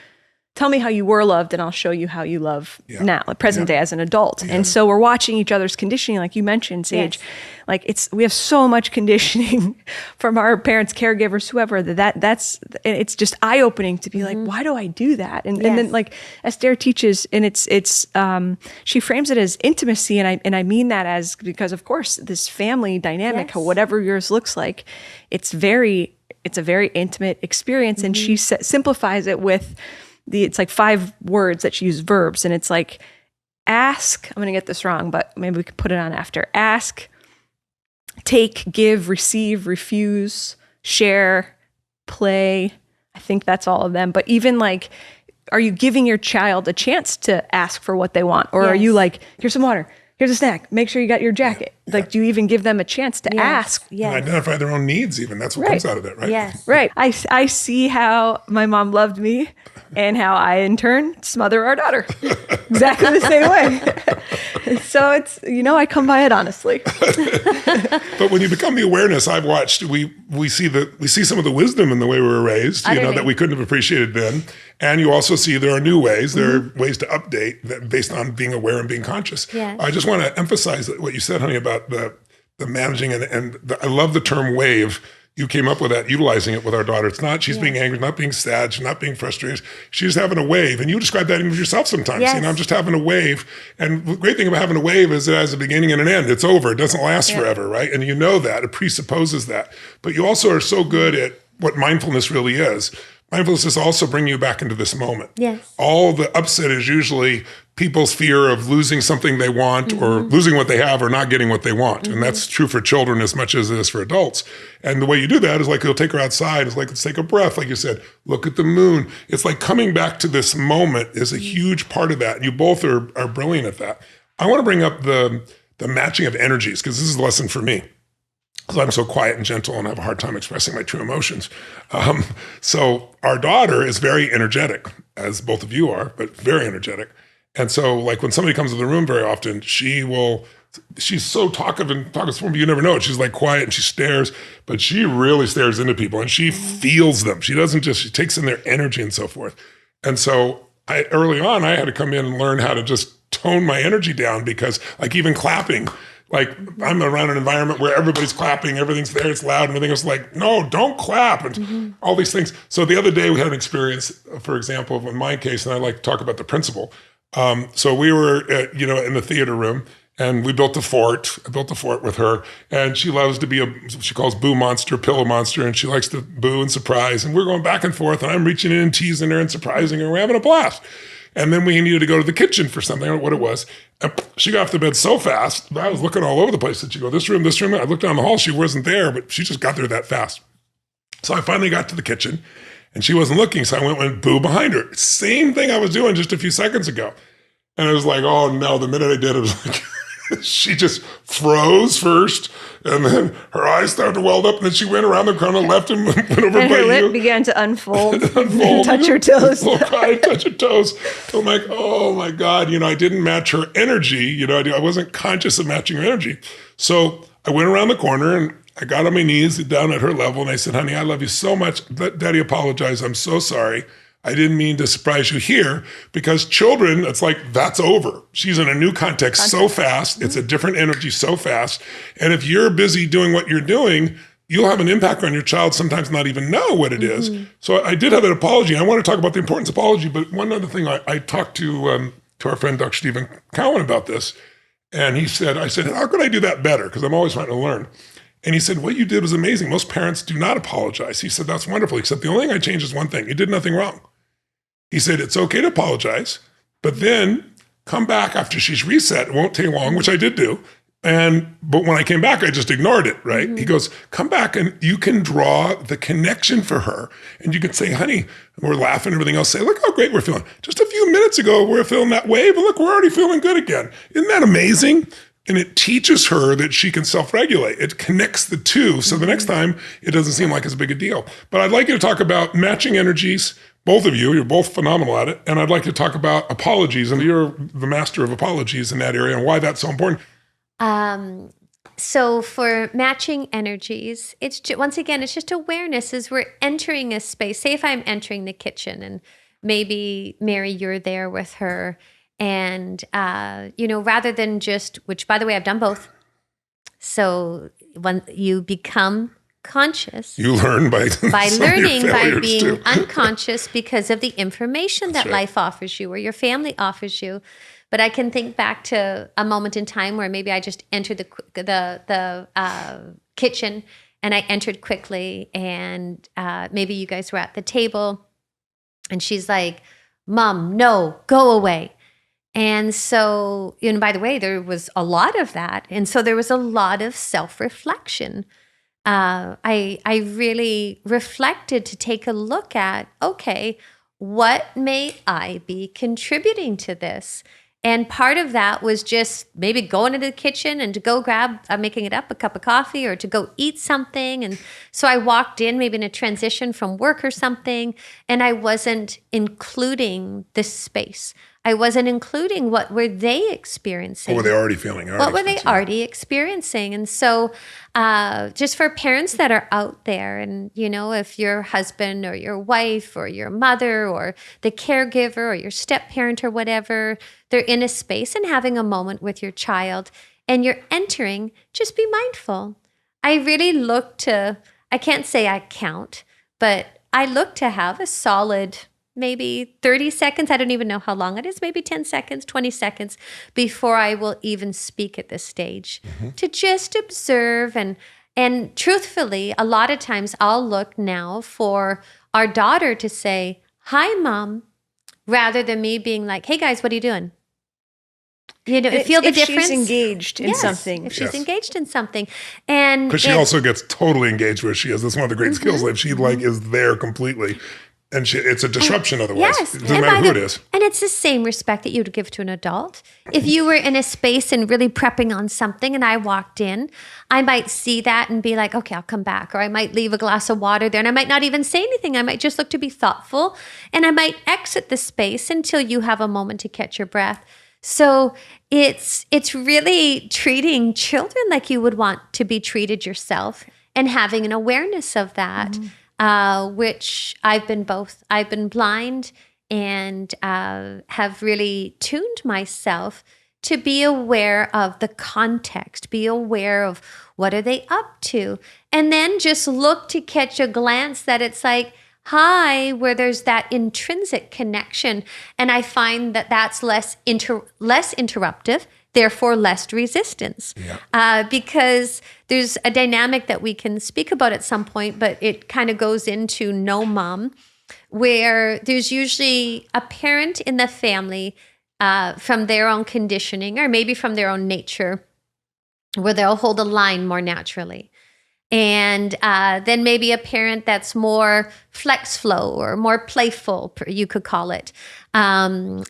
you were loved and I'll show you how you love now, like present day as an adult. And so we're watching each other's conditioning, like you mentioned, Sage. Like we have so much conditioning from our parents, caregivers, whoever, it's just eye-opening to be like, why do I do that? And then like Esther teaches, and it's she frames it as intimacy, and I mean that as, because of course this family dynamic, whatever yours looks like, it's a very intimate experience. And she simplifies it with it's like 5 words that she uses, verbs, and it's like ask, I'm going to get this wrong, but maybe we could put it on after. Ask, take, give, receive, refuse, share, play. I think that's all of them. But even like, are you giving your child a chance to ask for what they want? Or are you like, here's some water, here's a snack, make sure you got your jacket. Like, do you even give them a chance to ask? And identify their own needs even. That's what comes out of that, right? Yes. Right. I see how my mom loved me and how I, in turn, smother our daughter. Exactly the same way. So it's, I come by it honestly. But when you become the awareness, I've watched, we see some of the wisdom in the way we were raised, that we couldn't have appreciated then. And you also see there are new ways, there are ways to update that based on being aware and being conscious. Yes. I just want to emphasize what you said, honey, about the managing I love the term wave. You came up with that, utilizing it with our daughter. It's not she's being angry, not being sad, she's not being frustrated. She's having a wave. And you describe that even yourself sometimes. Yes. I'm just having a wave. And the great thing about having a wave is it has a beginning and an end. It's over. It doesn't last forever, right? And you know that. It presupposes that. But you also are so good at what mindfulness really is. Mindfulness is also bringing you back into this moment. Yes. All the upset is usually people's fear of losing something they want or losing what they have or not getting what they want. And that's true for children as much as it is for adults. And the way you do that is like you'll take her outside. It's like, let's take a breath. Like you said, look at the moon. It's like coming back to this moment is a huge part of that. And you both are brilliant at that. I want to bring up the matching of energies, because this is a lesson for me. Because I'm so quiet and gentle and I have a hard time expressing my true emotions. So our daughter is very energetic, as both of you are, but very energetic. And so like when somebody comes to the room very often, she's so talkative and talkative, but you never know it. She's like quiet and she stares, but she really stares into people and she feels them. She takes in their energy and so forth. And so early on, I had to come in and learn how to just tone my energy down, because like even clapping, like I'm around an environment where everybody's clapping, everything's there, it's loud, and everything else, like, no, don't clap, and all these things. So the other day we had an experience, for example, in my case, and I like to talk about the principle. So we were, in the theater room, and we built a fort. I built a fort with her, and she loves to be she calls boo monster, pillow monster, and she likes to boo and surprise. And we're going back and forth, and I'm reaching in and teasing her and surprising her. We're having a blast. And then we needed to go to the kitchen for something, I don't know what it was. And she got off the bed so fast, I was looking all over the place. Did she go this room, this room? I looked down the hall, she wasn't there, but she just got there that fast. So I finally got to the kitchen and she wasn't looking. So I went boo behind her. Same thing I was doing just a few seconds ago. And it was like, oh no, the minute I did, it was like, she just froze first, and then her eyes started to weld up, and then she went around the corner, left and went over And by her lip you. began to unfold, touch her toes. Touch her toes. I'm like, oh my God, I didn't match her energy. I wasn't conscious of matching her energy. So I went around the corner and I got on my knees down at her level, and I said, honey, I love you so much. Let Daddy apologize. I'm so sorry. I didn't mean to surprise you here, because children, it's like, that's over. She's in a new context so fast. It's a different energy so fast. And if you're busy doing what you're doing, you'll have an impact on your child, sometimes not even know what it is. So I did have an apology. I want to talk about the importance of apology, but one other thing, I talked to our friend, Dr. Stephen Cowan, about this. And I said, how could I do that better? Because I'm always trying to learn. And he said, what you did was amazing. Most parents do not apologize. He said, that's wonderful. Except the only thing I changed is one thing. You did nothing wrong. He said, it's okay to apologize, but then come back after she's reset. It won't take long, which I did do. But when I came back, I just ignored it, right? He goes, come back and you can draw the connection for her. And you can say, honey, we're laughing, everything else. Say, look how great we're feeling. Just a few minutes ago, we were feeling that way, but look, we're already feeling good again. Isn't that amazing? And it teaches her that she can self-regulate. It connects the two. So the next time, it doesn't seem like it's a big a deal. But I'd like you to talk about matching energies. Both of you, you're both phenomenal at it. And I'd like to talk about apologies. And you're the master of apologies in that area and why that's so important. So for matching energies, once again, it's just awareness as we're entering a space. Say if I'm entering the kitchen and maybe Mary, you're there with her. And, rather than which by the way, I've done both. So when you become conscious, you learn by learning, by being too. unconscious because of the information that right. life offers you or your family offers you. But I can think back to a moment in time where maybe I just entered the kitchen and I entered quickly, and maybe you guys were at the table, and she's like, "Mom, no, go away." And so, by the way, there was a lot of that. And so there was a lot of self-reflection. I really reflected to take a look at, okay, what may I be contributing to this? And part of that was just maybe going into the kitchen and to go grab, making it up, a cup of coffee, or to go eat something. And so I walked in maybe in a transition from work or something, and I wasn't including this space. I wasn't including what were they experiencing. What were they already feeling? What were they already experiencing? And so just for parents that are out there, and, if your husband or your wife or your mother or the caregiver or your step parent or whatever, they're in a space and having a moment with your child and you're entering, just be mindful. I really look to, I can't say I count, but I look to have a solid maybe 30 seconds. I don't even know how long it is, maybe 10 seconds, 20 seconds before I will even speak at this stage, to just observe. And truthfully, a lot of times I'll look now for our daughter to say, "Hi, Mom," rather than me being like, "Hey guys, what are you doing?" Feel the difference? If she's engaged in something. If she's engaged in something. And because she also gets totally engaged where she is. That's one of the great skills. Like she is there completely. And it's a disruption otherwise. Yes. It doesn't matter who it is. And it's the same respect that you would give to an adult. If you were in a space and really prepping on something and I walked in, I might see that and be like, okay, I'll come back. Or I might leave a glass of water there and I might not even say anything. I might just look to be thoughtful, and I might exit the space until you have a moment to catch your breath. So it's really treating children like you would want to be treated yourself, and having an awareness of that. Which I've been both. I've been blind and have really tuned myself to be aware of the context, be aware of what are they up to, and then just look to catch a glance that it's like, hi, where there's that intrinsic connection. And I find that that's less interruptive, therefore less resistance. Because there's a dynamic that we can speak about at some point, but it kind of goes into no mom, where there's usually a parent in the family from their own conditioning or maybe from their own nature, where they'll hold a line more naturally. And then maybe a parent that's more flex flow or more playful, you could call it. And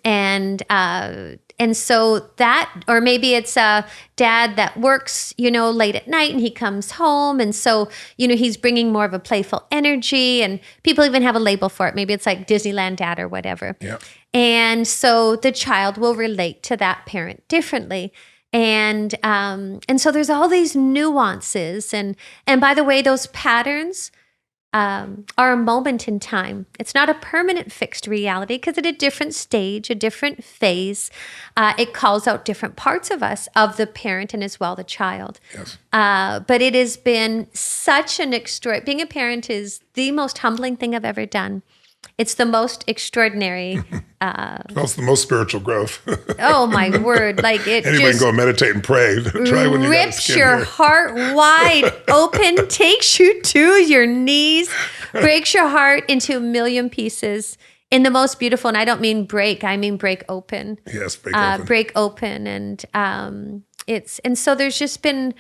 so that, or maybe it's a dad that works, late at night and he comes home. And so, he's bringing more of a playful energy, and people even have a label for it. Maybe it's like Disneyland Dad or whatever. Yeah. And so the child will relate to that parent differently. And so there's all these nuances. And by the way, those patterns are a moment in time. It's not a permanent fixed reality, because at a different stage, a different phase, it calls out different parts of us, of the parent and as well the child. Yes. But it has been such an being a parent is the most humbling thing I've ever done. It's the most extraordinary. Well, it's the most spiritual growth. Oh my word! Like it Anybody just can go meditate and pray. Try when you got rips skin your here. heart wide open, takes you to your knees, breaks your heart into a million pieces in the most beautiful. And I don't mean break; I mean break open. Yes, break open. Break open, and so there's just been.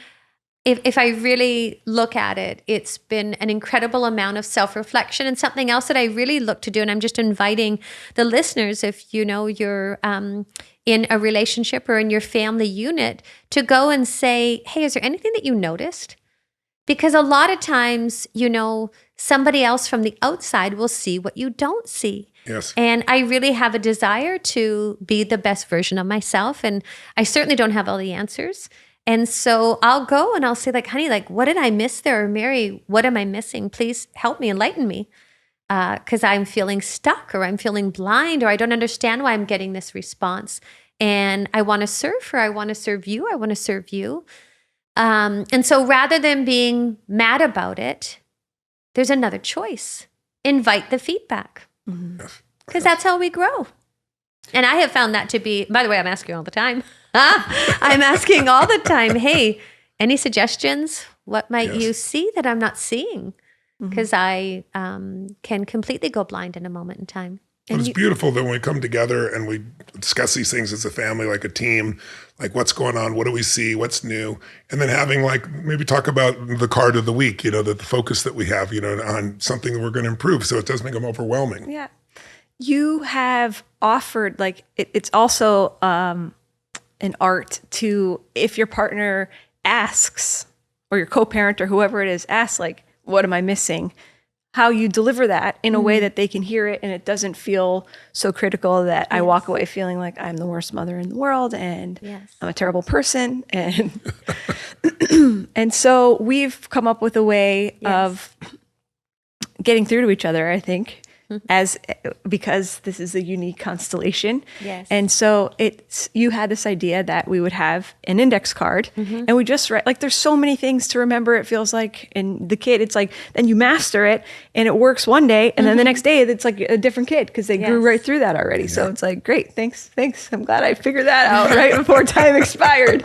If I really look at it, it's been an incredible amount of self-reflection, and something else that I really look to do. And I'm just inviting the listeners, if you're in a relationship or in your family unit, to go and say, hey, is there anything that you noticed? Because a lot of times, somebody else from the outside will see what you don't see. Yes. And I really have a desire to be the best version of myself. And I certainly don't have all the answers. And so I'll go and I'll say, like, honey, like, what did I miss there? Or Mary, what am I missing? Please help me, enlighten me. Because I'm feeling stuck, or I'm feeling blind, or I don't understand why I'm getting this response. And I want to serve her. I want to serve you. I want to serve you. And so rather than being mad about it, there's another choice. Invite the feedback. Because that's how we grow. And I have found that to be, by the way, I'm asking all the time. I'm asking all the time, hey, any suggestions? What might you see that I'm not seeing? Because I can completely go blind in a moment in time. But it's beautiful that when we come together and we discuss these things as a family, like a team, like what's going on, what do we see, what's new, and then having like maybe talk about the card of the week, the focus that we have, on something that we're going to improve, so it doesn't make them overwhelming. Yeah. You have offered, like, it's also an art to, if your partner asks, or your co-parent or whoever it is asks, like, what am I missing? How you deliver that in a way that they can hear it and it doesn't feel so critical that I walk away feeling like I'm the worst mother in the world and I'm a terrible person. And and so we've come up with a way of getting through to each other, I think, because this is a unique constellation. Yes. And so you had this idea that we would have an index card and we just write, like, there's so many things to remember, it feels like. And the kid, it's like, then you master it and it works one day. And then the next day it's like a different kid because they grew right through that already. So it's like, great, thanks. I'm glad I figured that out right before time expired.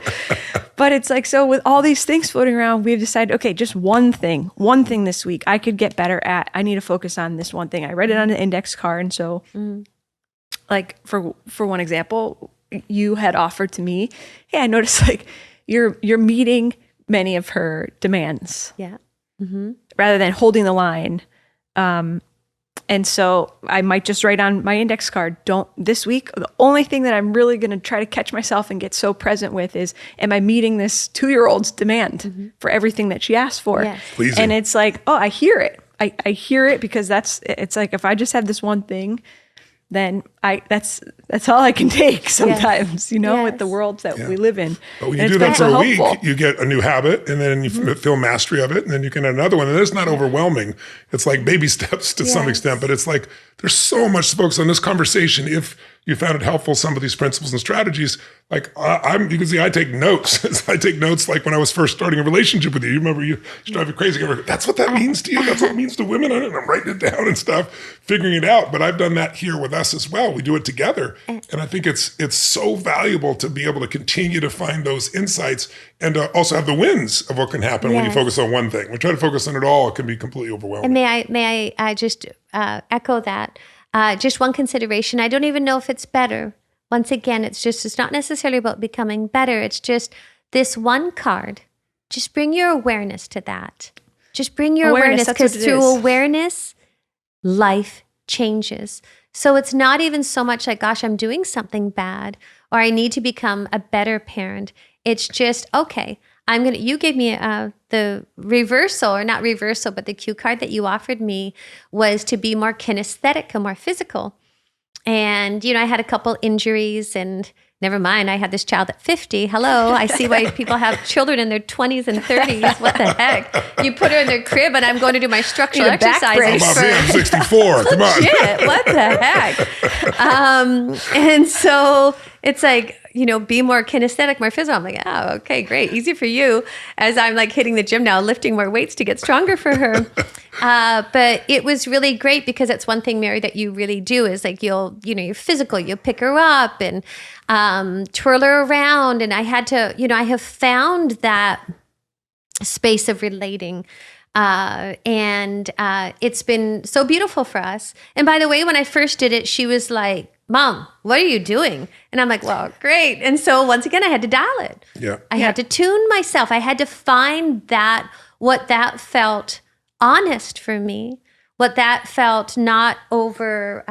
But it's like, so with all these things floating around, we've decided, okay, just one thing this week I could get better at. I need to focus on this one thing. I read it on an index card. And so like for one example, you had offered to me, hey, I noticed like you're meeting many of her demands. Yeah. Rather than holding the line. And so I might just write on my index card, this week, the only thing that I'm really going to try to catch myself and get so present with is, am I meeting this 2-year-old's demand for everything that she asked for? Yes. Pleasing. And it's like, oh, I hear it. I hear it because it's like, if I just have this one thing, then that's all I can take sometimes, with the world that we live in. But when And you it's do that been for so a week, helpful. you get a new habit, and then you feel mastery of it, and then you can add another one. And it's not overwhelming. It's like baby steps to some extent, but it's like there's so much to focus on this conversation. If you found it helpful, some of these principles and strategies, like you can see I take notes. I take notes like when I was first starting a relationship with you. You remember you drive me crazy. That's what that means to you? That's what it means to women? And I'm writing it down and stuff, figuring it out. But I've done that here with us as well. We do it together. And I think it's so valuable to be able to continue to find those insights and also have the wins of what can happen when you focus on one thing. We try to focus on it all. It can be completely overwhelming. And may I just echo that? Just one consideration. I don't even know if it's better Once again, it's not necessarily about becoming better. It's just this one card. Just bring your awareness to that. Just bring your awareness, because through awareness, life changes. So it's not even so much like, gosh, I'm doing something bad or I need to become a better parent. It's just, okay, you gave me the reversal, or not reversal, but the cue card that you offered me was to be more kinesthetic and more physical. And, I had a couple injuries, and never mind, I had this child at 50. Hello, I see why people have children in their 20s and 30s. What the heck? You put her in their crib, and I'm going to do my structural exercises. How about me? I'm 64. Come on. Shit, what the heck? And so it's like, be more kinesthetic, more physical. I'm like, oh, okay, great. Easy for you. As I'm like hitting the gym now, lifting more weights to get stronger for her. But it was really great, because it's one thing, Mary, that you really do is like, you're physical, you'll pick her up and twirl her around. And I had to, I have found that space of relating. And it's been so beautiful for us. And by the way, when I first did it, she was like, Mom, what are you doing? And I'm like, well, great. And so once again, I had to dial it. Yeah. I had to tune myself. I had to find what that felt honest for me, what that felt not over,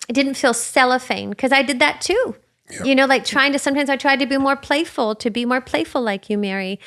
it didn't feel cellophane, because I did that too. Yeah. Sometimes I tried to be more playful like you, Mary.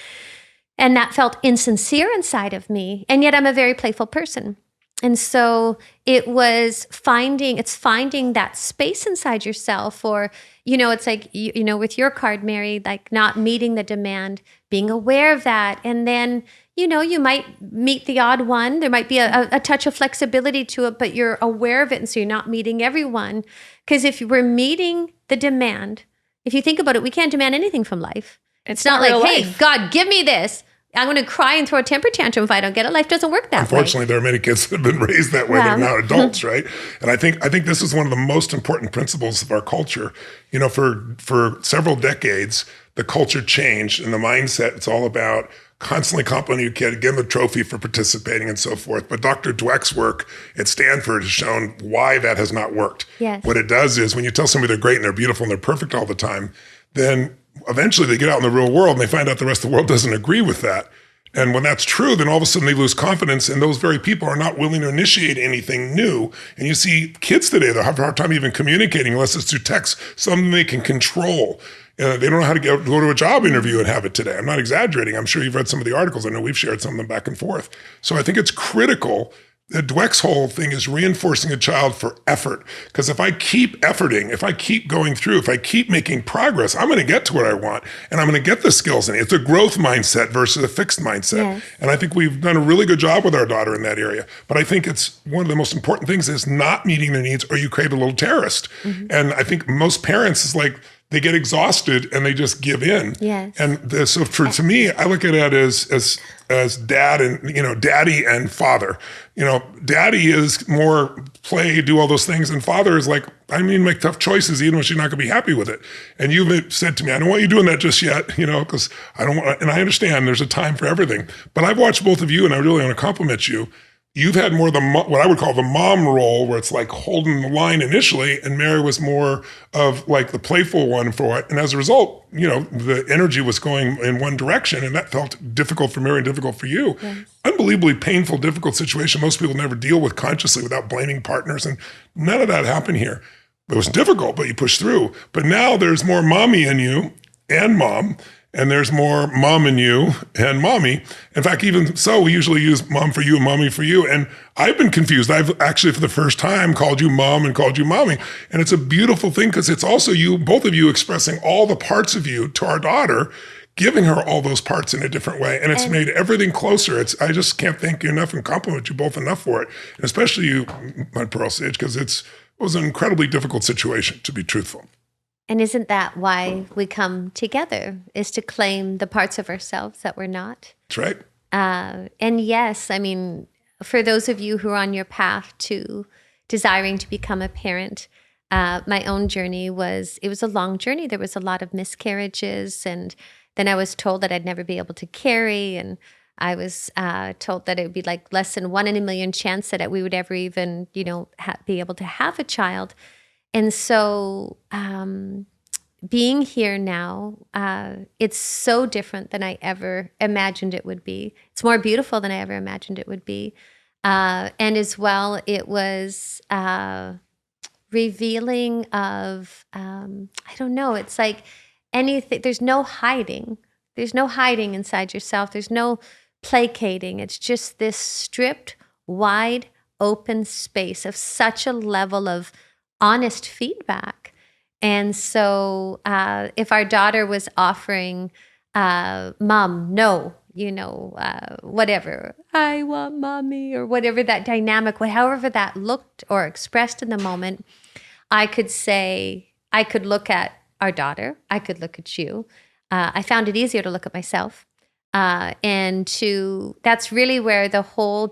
And that felt insincere inside of me. And yet I'm a very playful person. And so it's finding that space inside yourself, or, it's like, with your card, Mary, like not meeting the demand, being aware of that. And then, you might meet the odd one. There might be a touch of flexibility to it, but you're aware of it. And so you're not meeting everyone. Because if we're meeting the demand, if you think about it, we can't demand anything from life. It's not like, hey, God, give me this. I'm going to cry and throw a temper tantrum if I don't get it. Life doesn't work that way. Unfortunately, there are many kids that have been raised that way that are now adults, right? And I think this is one of the most important principles of our culture. For several decades, the culture changed, and the mindset, it's all about constantly complimenting your kid, give them a trophy for participating and so forth. But Dr. Dweck's work at Stanford has shown why that has not worked. Yes. What it does is, when you tell somebody they're great and they're beautiful and they're perfect all the time, then eventually they get out in the real world and they find out the rest of the world doesn't agree with that. And when that's true, then all of a sudden they lose confidence, and those very people are not willing to initiate anything new. And you see kids today, they'll have a hard time even communicating unless it's through text, something they can control. They don't know how to go to a job interview and have it today. I'm not exaggerating. I'm sure you've read some of the articles. I know we've shared some of them back and forth. So I think it's critical. Dweck's whole thing is reinforcing a child for effort. Because if I keep efforting, if I keep going through, if I keep making progress, I'm going to get to what I want, and I'm going to get the skills. And it's a growth mindset versus a fixed mindset. Yes. And I think we've done a really good job with our daughter in that area. But I think it's one of the most important things is not meeting their needs, or you create a little terrorist. Mm-hmm. And I think most parents is like, they get exhausted and they just give in. Yes. And to me, I look at it as dad and, daddy and father. Daddy is more play, do all those things. And father is like, I mean, make tough choices, even when she's not gonna be happy with it. And you've said to me, I don't want you doing that just yet, because I don't want, and I understand there's a time for everything. But I've watched both of you, and I really want to compliment you. You've had more what I would call the mom role, where it's like holding the line initially, and Mary was more of like the playful one for it. And as a result, the energy was going in one direction, and that felt difficult for Mary and difficult for you. Yes. Unbelievably painful, difficult situation most people never deal with consciously without blaming partners, and none of that happened here. It was difficult, but you pushed through. But now there's more mommy in you and mom, and there's more mom in you and mommy. In fact, even so, we usually use mom for you and mommy for you. And I've been confused. I've actually, for the first time, called you mom and called you mommy. And it's a beautiful thing, because it's also you, both of you, expressing all the parts of you to our daughter, giving her all those parts in a different way. And it's made everything closer. I just can't thank you enough and compliment you both enough for it. And especially you, my Pearl Sage, because it was an incredibly difficult situation, to be truthful. And isn't that why we come together, is to claim the parts of ourselves that we're not? That's right. And yes, I mean, for those of you who are on your path to desiring to become a parent, my own journey was a long journey. There was a lot of miscarriages, and then I was told that I'd never be able to carry, and I was told that it would be like less than 1 in a million chance that we would ever even, be able to have a child. And so being here now, it's so different than I ever imagined it would be. It's more beautiful than I ever imagined it would be. And as well, it was revealing of, I don't know, it's like anything, there's no hiding. There's no hiding inside yourself. There's no placating. It's just this stripped, wide open space of such a level of honest feedback. And so if our daughter was offering, Mom, no, whatever, I want mommy, or whatever that dynamic, however that looked or expressed in the moment, I could look at our daughter, I could look at you. I found it easier to look at myself. That's really where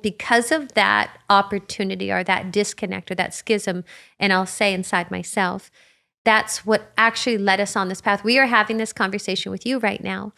because of that opportunity or that disconnect or that schism, and I'll say inside myself, that's what actually led us on this path. We are having this conversation with you right now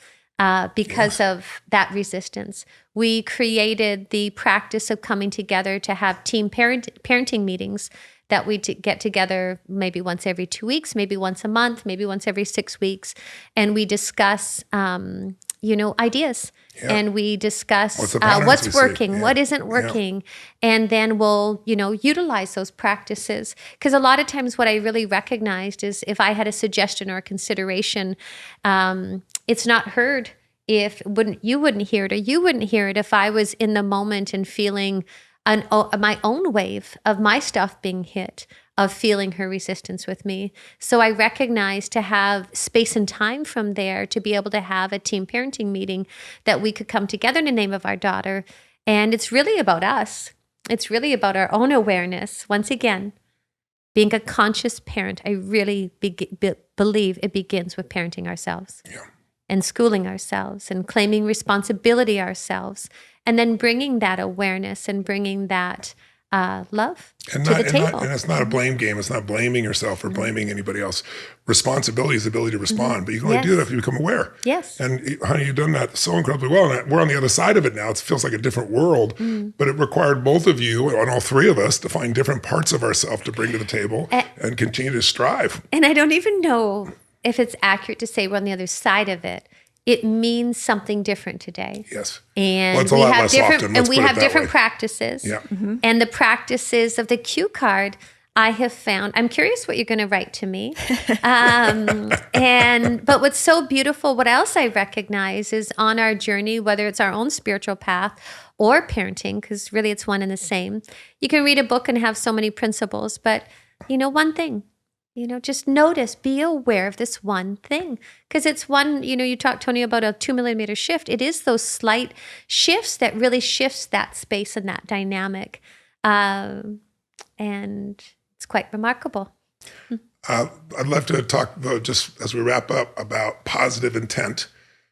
because of that resistance. We created the practice of coming together to have team parenting meetings that we get together maybe once every 2 weeks, maybe once a month, maybe once every 6 weeks. And we discuss, ideas. Yeah. And we discuss what's working, what isn't working. Yeah. And then we'll, utilize those practices. Because a lot of times what I really recognized is if I had a suggestion or a consideration, it's not heard you wouldn't hear it, or you wouldn't hear it if I was in the moment and feeling my own wave of my stuff being hit, of feeling her resistance with me. So I recognized to have space and time from there to be able to have a team parenting meeting that we could come together in the name of our daughter. And it's really about us. It's really about our own awareness. Once again, being a conscious parent, I really believe it begins with parenting ourselves and schooling ourselves and claiming responsibility ourselves. And then bringing that awareness and bringing that love to the table. And it's not a blame game. It's not blaming yourself or blaming anybody else. Responsibility is the ability to respond, but you can only do that if you become aware. Yes. And honey, you've done that so incredibly well. And we're on the other side of it now. It feels like a different world, but it required both of you and all three of us to find different parts of ourselves to bring to the table and continue to strive. And I don't even know if it's accurate to say we're on the other side of it. It means something different today. Yes. And we have different practices. Yeah. Mm-hmm. And the practices of the cue card I have found. I'm curious what you're going to write to me. But what's so beautiful, what else I recognize is on our journey, whether it's our own spiritual path or parenting, because really it's one and the same. You can read a book and have so many principles, but one thing. Just notice, be aware of this one thing. Because it's one, you talked, Tony, about a 2 millimeter shift. It is those slight shifts that really shifts that space and that dynamic. And it's quite remarkable. I'd love to talk, though, just as we wrap up, about positive intent.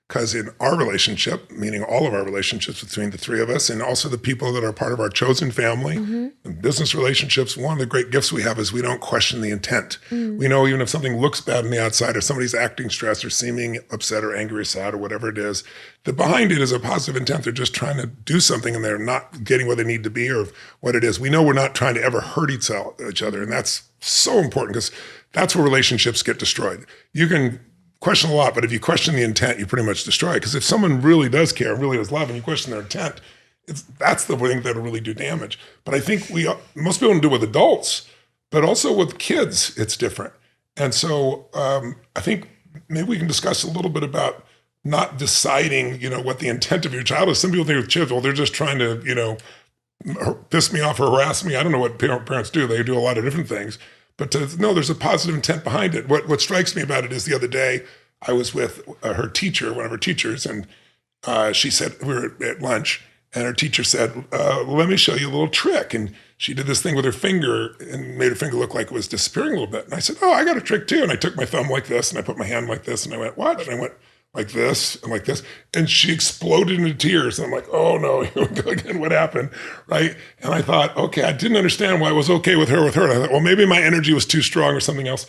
Because in our relationship, meaning all of our relationships between the three of us, and also the people that are part of our chosen family, and business relationships, one of the great gifts we have is we don't question the intent. We know even if something looks bad on the outside, or somebody's acting stressed or seeming upset or angry or sad or whatever it is, that behind it is a positive intent. They're just trying to do something and they're not getting where they need to be or what it is. We know we're not trying to ever hurt each other. And that's so important because that's where relationships get destroyed. You can question a lot, but if you question the intent, you pretty much destroy it. Because if someone really does care, really does love, and you question their intent, that's the thing that'll really do damage. But I think most people don't do it with adults, but also with kids, it's different. And so I think maybe we can discuss a little bit about not deciding, what the intent of your child is. Some people think with kids, well, they're just trying to, piss me off or harass me. I don't know what parents do. They do a lot of different things. But no, there's a positive intent behind it. What strikes me about it is the other day I was with her teacher, one of her teachers, and she said, we were at lunch, and her teacher said, let me show you a little trick. And she did this thing with her finger and made her finger look like it was disappearing a little bit. And I said, oh, I got a trick too. And I took my thumb like this, and I put my hand like this, and I went, what? And I went like this and like this. And she exploded into tears. And I'm like, oh no, here we go again. What happened? Right. And I thought, okay, I didn't understand why it was okay with her. And I thought, well, maybe my energy was too strong or something else.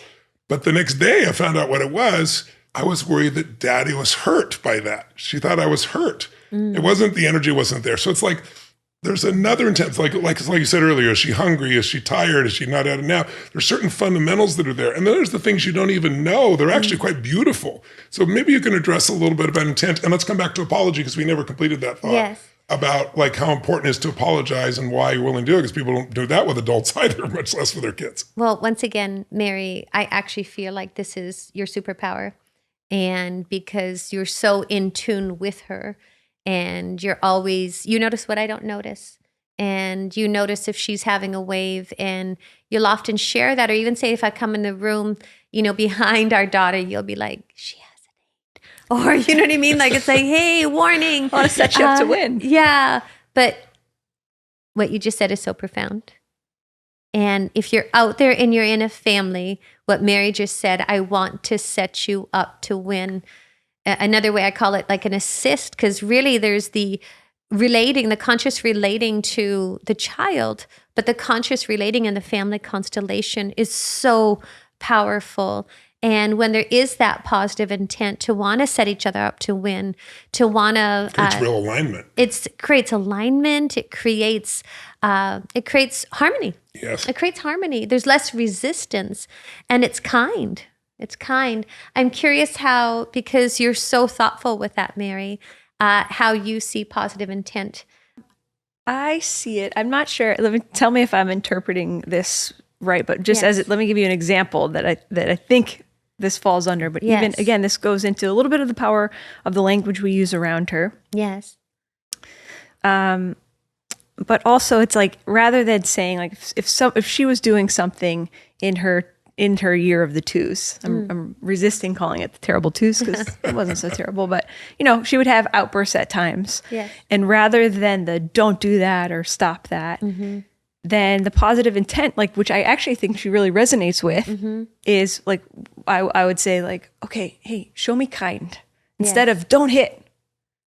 But the next day I found out what it was. I was worried that Daddy was hurt by that. She thought I was hurt. It wasn't, the energy wasn't there. So it's like, there's another intent, like you said earlier, is she hungry? Is she tired? Is she not at it now? There's certain fundamentals that are there. And then there's the things you don't even know. They're actually quite beautiful. So maybe you can address a little bit about intent. And let's come back to apology, because we never completed that thought. Yes. About like how important it is to apologize and why you're willing to do it, because people don't do that with adults either, much less with their kids. Well, once again, Mary, I actually feel like this is your superpower. And because you're so in tune with her, and you notice what I don't notice. And you notice if she's having a wave, and you'll often share that, or even say, if I come in the room, behind our daughter, you'll be like, she has an 8. Or, you know what I mean? Like, it's like, hey, warning. I want to set you up to win. Yeah. But what you just said is so profound. And if you're out there and you're in a family, what Mary just said, I want to set you up to win. Another way I call it like an assist, because really there's the conscious relating to the child, but the conscious relating in the family constellation is so powerful. And when there is that positive intent to want to set each other up to win, to want to creates real alignment. It creates alignment. It creates harmony. Yes, it creates harmony. There's less resistance, and it's kind. It's kind. I'm curious how, because you're so thoughtful with that, Mary, how you see positive intent. I see it. I'm not sure. Tell me if I'm interpreting this right, but just let me give you an example that I think this falls under. But even again, this goes into a little bit of the power of the language we use around her. Yes. But also, it's like, rather than saying like, if she was doing something in her year of the twos, I'm resisting calling it the terrible twos, because it wasn't so terrible, but she would have outbursts at times. Yes. And rather than the don't do that or stop that, then the positive intent, like, which I actually think she really resonates with, is like, I would say like, okay, hey, show me kind instead of don't hit.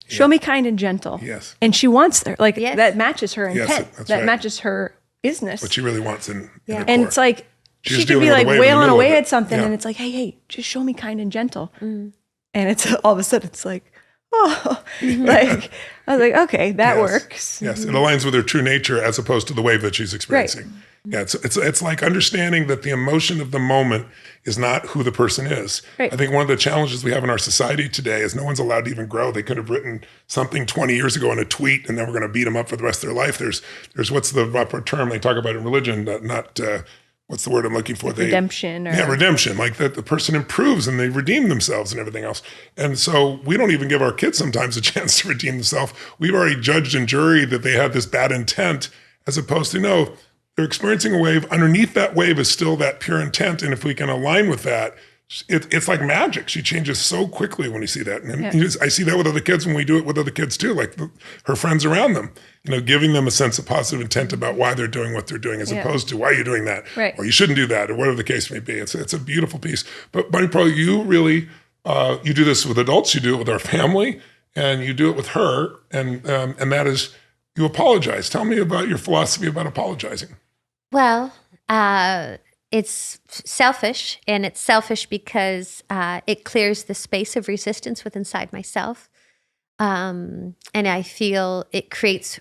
Show me kind and gentle. Yes. And she wants there, like, that matches her intent. Yes, that matches her business. What she really wants in her and core. it's like, she could be like wailing away at something, and it's like, hey, just show me kind and gentle. And it's all of a sudden, it's like, oh, like, I was like, okay, that works. Yes, it aligns with her true nature as opposed to the wave that she's experiencing. Right. Yeah, it's like understanding that the emotion of the moment is not who the person is. Right. I think one of the challenges we have in our society today is no one's allowed to even grow. They could have written something 20 years ago in a tweet, and then we're going to beat them up for the rest of their life. There's what's the proper term they talk about in religion? What's the word I'm looking for? Redemption. Redemption. Like that the person improves and they redeem themselves and everything else. And so we don't even give our kids sometimes a chance to redeem themselves. We've already judged and juried that they had this bad intent, as opposed to, no, they're experiencing a wave. Underneath that wave is still that pure intent. And if we can align with that, it's like magic. She changes so quickly when you see that. And I see that with other kids when we do it with other kids too, like her friends around them, giving them a sense of positive intent about why they're doing what they're doing, as opposed to why are you doing that? Right. Or you shouldn't do that, or whatever the case may be. It's a beautiful piece. But Bunny Pro, you really, you do this with adults, you do it with our family, and you do it with her. And that is, you apologize. Tell me about your philosophy about apologizing. Well, it's selfish, and it's selfish because it clears the space of resistance within inside myself. And I feel it creates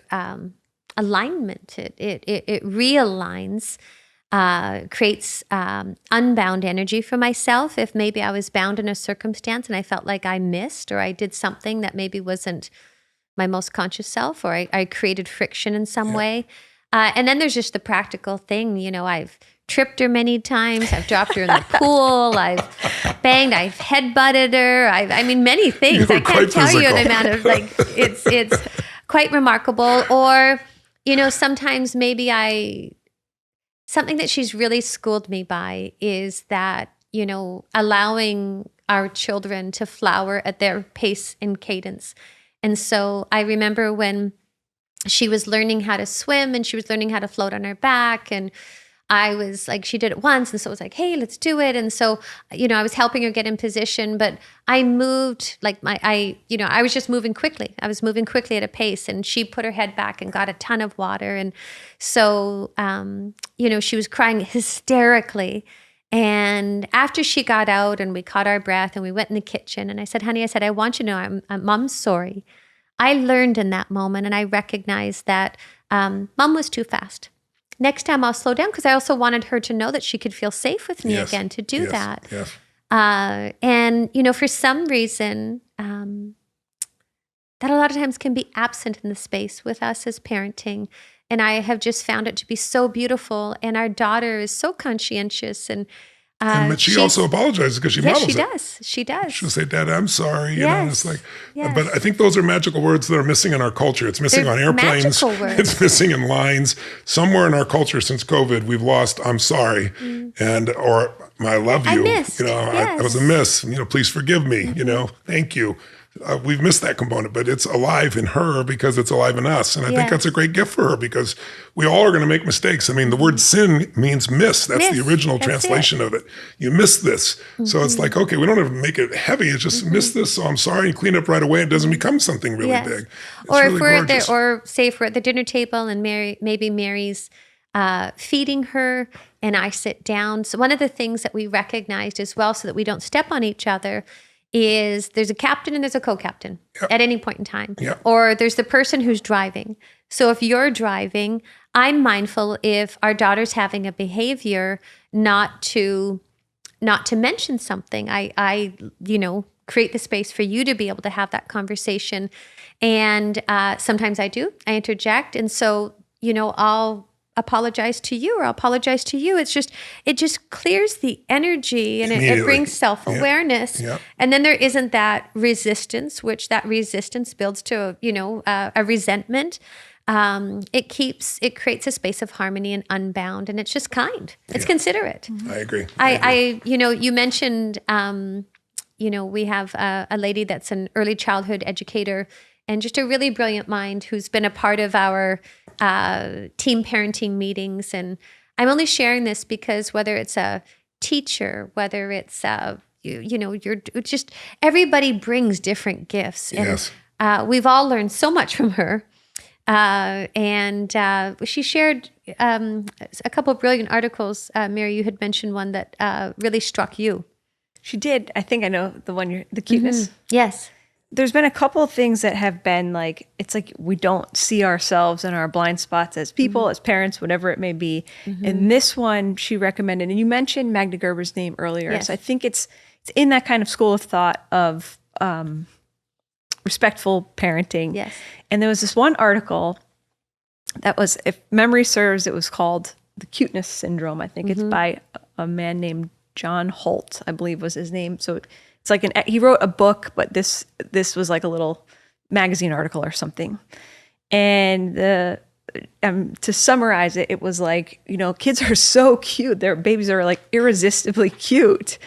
alignment. It realigns, creates unbound energy for myself. If maybe I was bound in a circumstance and I felt like I missed, or I did something that maybe wasn't my most conscious self, or I created friction in some way. And then there's just the practical thing. I've tripped her many times. I've dropped her in the pool. I've banged. I've headbutted her. I mean, many things. I can't tell you the amount of, like, it's quite remarkable. Or, sometimes maybe something that she's really schooled me by is that, allowing our children to flower at their pace and cadence. And so I remember when she was learning how to swim and she was learning how to float on her back, and I was like, she did it once. And so I was like, hey, let's do it. And so, I was helping her get in position, but I moved like I was just moving quickly. I was moving quickly at a pace, and she put her head back and got a ton of water. And so, she was crying hysterically. And after she got out and we caught our breath and we went in the kitchen, and I said, honey, I want you to know Mom's sorry. I learned in that moment, and I recognized that Mom was too fast. Next time I'll slow down, because I also wanted her to know that she could feel safe with me again to do that. Yes. And, for some reason, that a lot of times can be absent in the space with us as parenting. And I have just found it to be so beautiful. And our daughter is so conscientious. But she also apologizes because she models it. She does. She'll say, Dad, I'm sorry. It's like, but I think those are magical words that are missing in our culture. It's missing on airplanes. It's missing in lines. Somewhere in our culture since COVID, we've lost, I'm sorry. Or I love you. I missed. I was a miss. Please forgive me. Thank you. We've missed that component, but it's alive in her because it's alive in us. And I think that's a great gift for her because we all are going to make mistakes. I mean, the word sin means miss. That's the original translation of it. You missed this. So it's like, okay, we don't have to make it heavy. It's just miss this. So I'm sorry, and clean up right away. It doesn't become something really big. It's or really if we're gorgeous. say if we're at the dinner table and maybe Mary's feeding her and I sit down. So one of the things that we recognized as well, so that we don't step on each other, is there's a captain and there's a co-captain at any point in time. Or there's the person who's driving. So if you're driving, I'm mindful if our daughter's having a behavior not to mention something. I create the space for you to be able to have that conversation. And sometimes I do. I interject. And so, I'll apologize to you or I'll apologize to you. It just clears the energy and it brings self-awareness. And then there isn't that resistance, which that resistance builds to, a resentment. It creates a space of harmony and unbound, and it's just kind. It's considerate. I agree. You mentioned, we have a lady that's an early childhood educator and just a really brilliant mind who's been a part of our team parenting meetings. And I'm only sharing this because whether it's a teacher, whether it's you're just everybody brings different gifts, and we've all learned so much from her. And she shared a couple of brilliant articles. Mary, you had mentioned one that really struck you. She did. I think I know the one. The cuteness. Yes. There's been a couple of things that have been like, it's like we don't see ourselves in our blind spots as people, as parents, whatever it may be. And this one she recommended, and you mentioned Magda Gerber's name earlier. So I think it's in that kind of school of thought of respectful parenting. And there was this one article that was, if memory serves, it was called The Cuteness Syndrome. I think it's by a man named John Holt, I believe was his name. So it's like he wrote a book, but this was like a little magazine article or something. And to summarize it, it was like, kids are so cute. Their babies are like irresistibly cute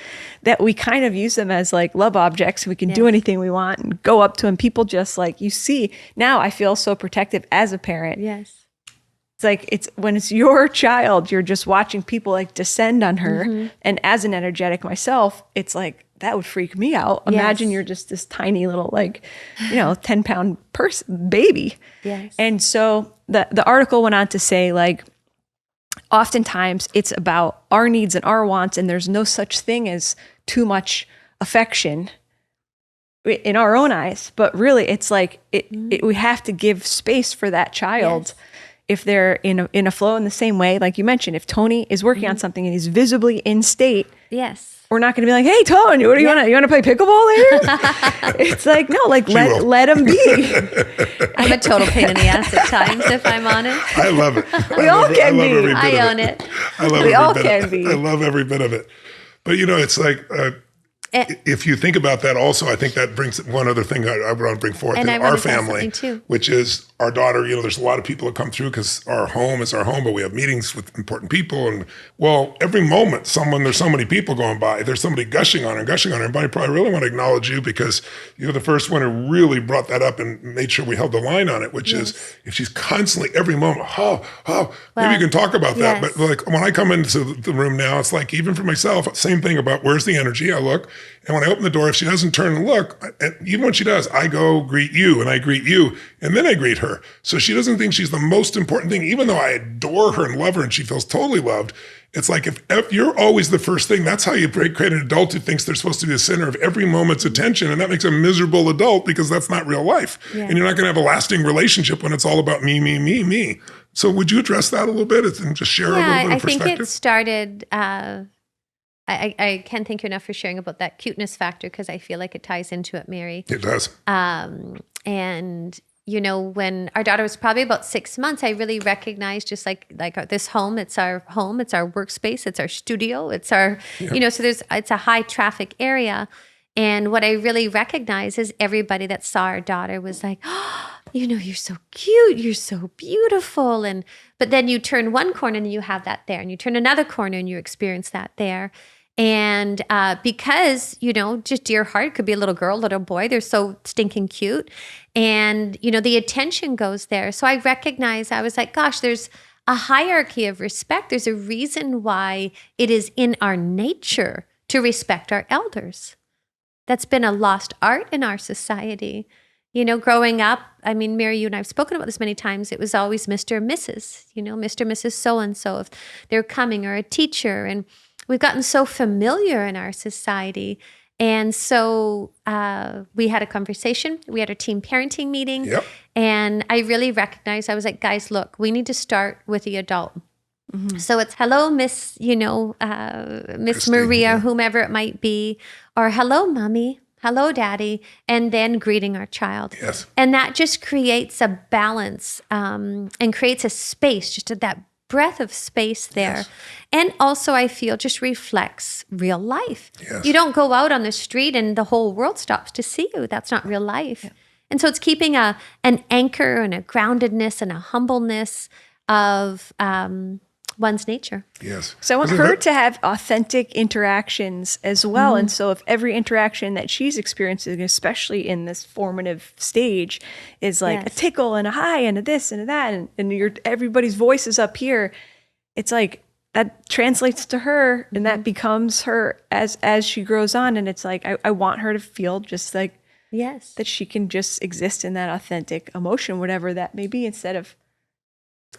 that we kind of use them as like love objects. We can do anything we want and go up to them. People just like, you see, now I feel so protective as a parent. It's like, when it's your child, you're just watching people like descend on her. And as an energetic myself, it's like, that would freak me out. Imagine you're just this tiny little 10-pound baby. And so the article went on to say, like, oftentimes it's about our needs and our wants, and there's no such thing as too much affection in our own eyes. But really, it's like we have to give space for that child. If they're in a flow in the same way, like you mentioned, if Tony is working on something and he's visibly in state, we're not going to be like, "Hey, Tony, what do you want? You want to play pickleball later?" It's like, no, like let him be. I'm a total pain in the ass at times, if I'm honest. I love it. We all can be. I own it. We all can be. I love every bit of it. But it's like. If you think about that also, I think that brings one other thing I want to bring forth in our family, which is our daughter. There's a lot of people that come through because our home is our home, but we have meetings with important people. And every moment there's so many people going by, there's somebody gushing on her. Everybody probably really want to acknowledge you because you're the first one who really brought that up and made sure we held the line on it, which is if she's constantly every moment, maybe you can talk about that. But like when I come into the room now, it's like, even for myself, same thing about where's the energy. I look. And when I open the door, if she doesn't turn and look, and even when she does, I go greet you and I greet you and then I greet her. So she doesn't think she's the most important thing, even though I adore her and love her and she feels totally loved. It's like if you're always the first thing, that's how you create an adult who thinks they're supposed to be the center of every moment's attention. And that makes a miserable adult because that's not real life. Yeah. And you're not going to have a lasting relationship when it's all about me, me, me, me. So would you address that a little bit and just share a little bit of perspective? I think it started, I can't thank you enough for sharing about that cuteness factor because I feel like it ties into it, Mary. It does. And you know, when our daughter was probably about 6 months, I really recognized just like this home, it's our workspace, it's our studio, it's our, you know, so it's a high traffic area. And what I really recognized is everybody that saw our daughter was like, oh, you know, you're so cute, you're so beautiful. But then you turn one corner and you have that there, and you turn another corner and you experience that there. And because, you know, just dear heart, could be a little girl, little boy, they're so stinking cute. And, you know, the attention goes there. So I recognized, I was like, gosh, there's a hierarchy of respect. There's a reason why it is in our nature to respect our elders. That's been a lost art in our society. You know, growing up, I mean, Mary, you and I have spoken about this many times. It was always Mr. and Mrs., you know, Mr. and Mrs. So-and-so, if they're coming, or a teacher. And we've gotten so familiar in our society. And so we had a conversation. We had our team parenting meeting. Yep. And I really recognized, I was like, guys, look, we need to start with the adult. Mm-hmm. So it's hello, Miss, you know, Miss Maria, whomever it might be, or hello, Mommy, hello, Daddy, and then greeting our child. Yes. And that just creates a balance and creates a space, just that breath of space there. Yes. And also I feel just reflects real life. Yes. You don't go out on the street and the whole world stops to see you. That's not real life. Yeah. And so it's keeping an anchor and a groundedness and a humbleness of one's nature. Yes. So I want her to have authentic interactions as well. Mm-hmm. And so if every interaction that she's experiencing, especially in this formative stage, is like a tickle and a hi and a this and a that, and everybody's voice is up here, it's like that translates to her, and that becomes her as she grows on. And it's like, I want her to feel just like, that she can just exist in that authentic emotion, whatever that may be, instead of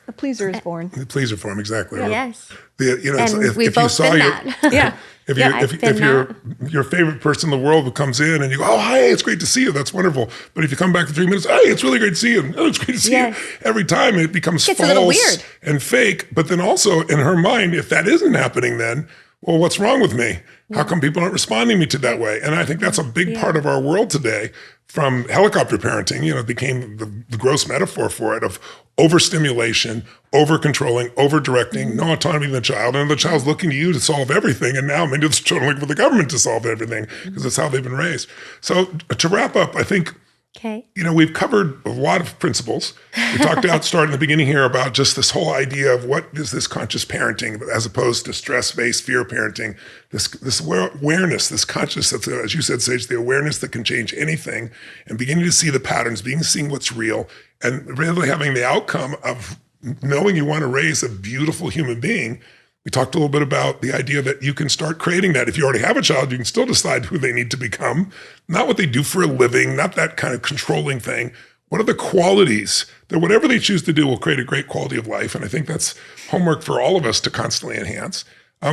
a pleaser is born. The pleaser form, exactly. Yeah. Yes. You know, and if we've you both saw been your, that. if your favorite person in the world comes in and you go, oh, hi, it's great to see you. That's wonderful. But if you come back in 3 minutes, hey, it's really great to see you. Oh, it's great to see you. Every time it becomes false a little weird and fake. But then also in her mind, if that isn't happening, then, well, what's wrong with me? How come people aren't responding to me that way? And I think that's a big part of our world today. From helicopter parenting, you know, it became the gross metaphor for it, of overstimulation, over-controlling, over-directing, no autonomy in the child, and the child's looking to you to solve everything, and now maybe the children looking for the government to solve everything, because that's how they've been raised. So to wrap up, I think, you know, we've covered a lot of principles. We talked out, starting in the beginning here, about just this whole idea of what is this conscious parenting, as opposed to stress-based fear parenting, this awareness, this consciousness, as you said, Sage, the awareness that can change anything, and beginning to see the patterns, seeing what's real, and really having the outcome of knowing you want to raise a beautiful human being. We talked a little bit about the idea that you can start creating that. If you already have a child, you can still decide who they need to become, not what they do for a living, not that kind of controlling thing. What are the qualities that whatever they choose to do will create a great quality of life? And I think that's homework for all of us to constantly enhance.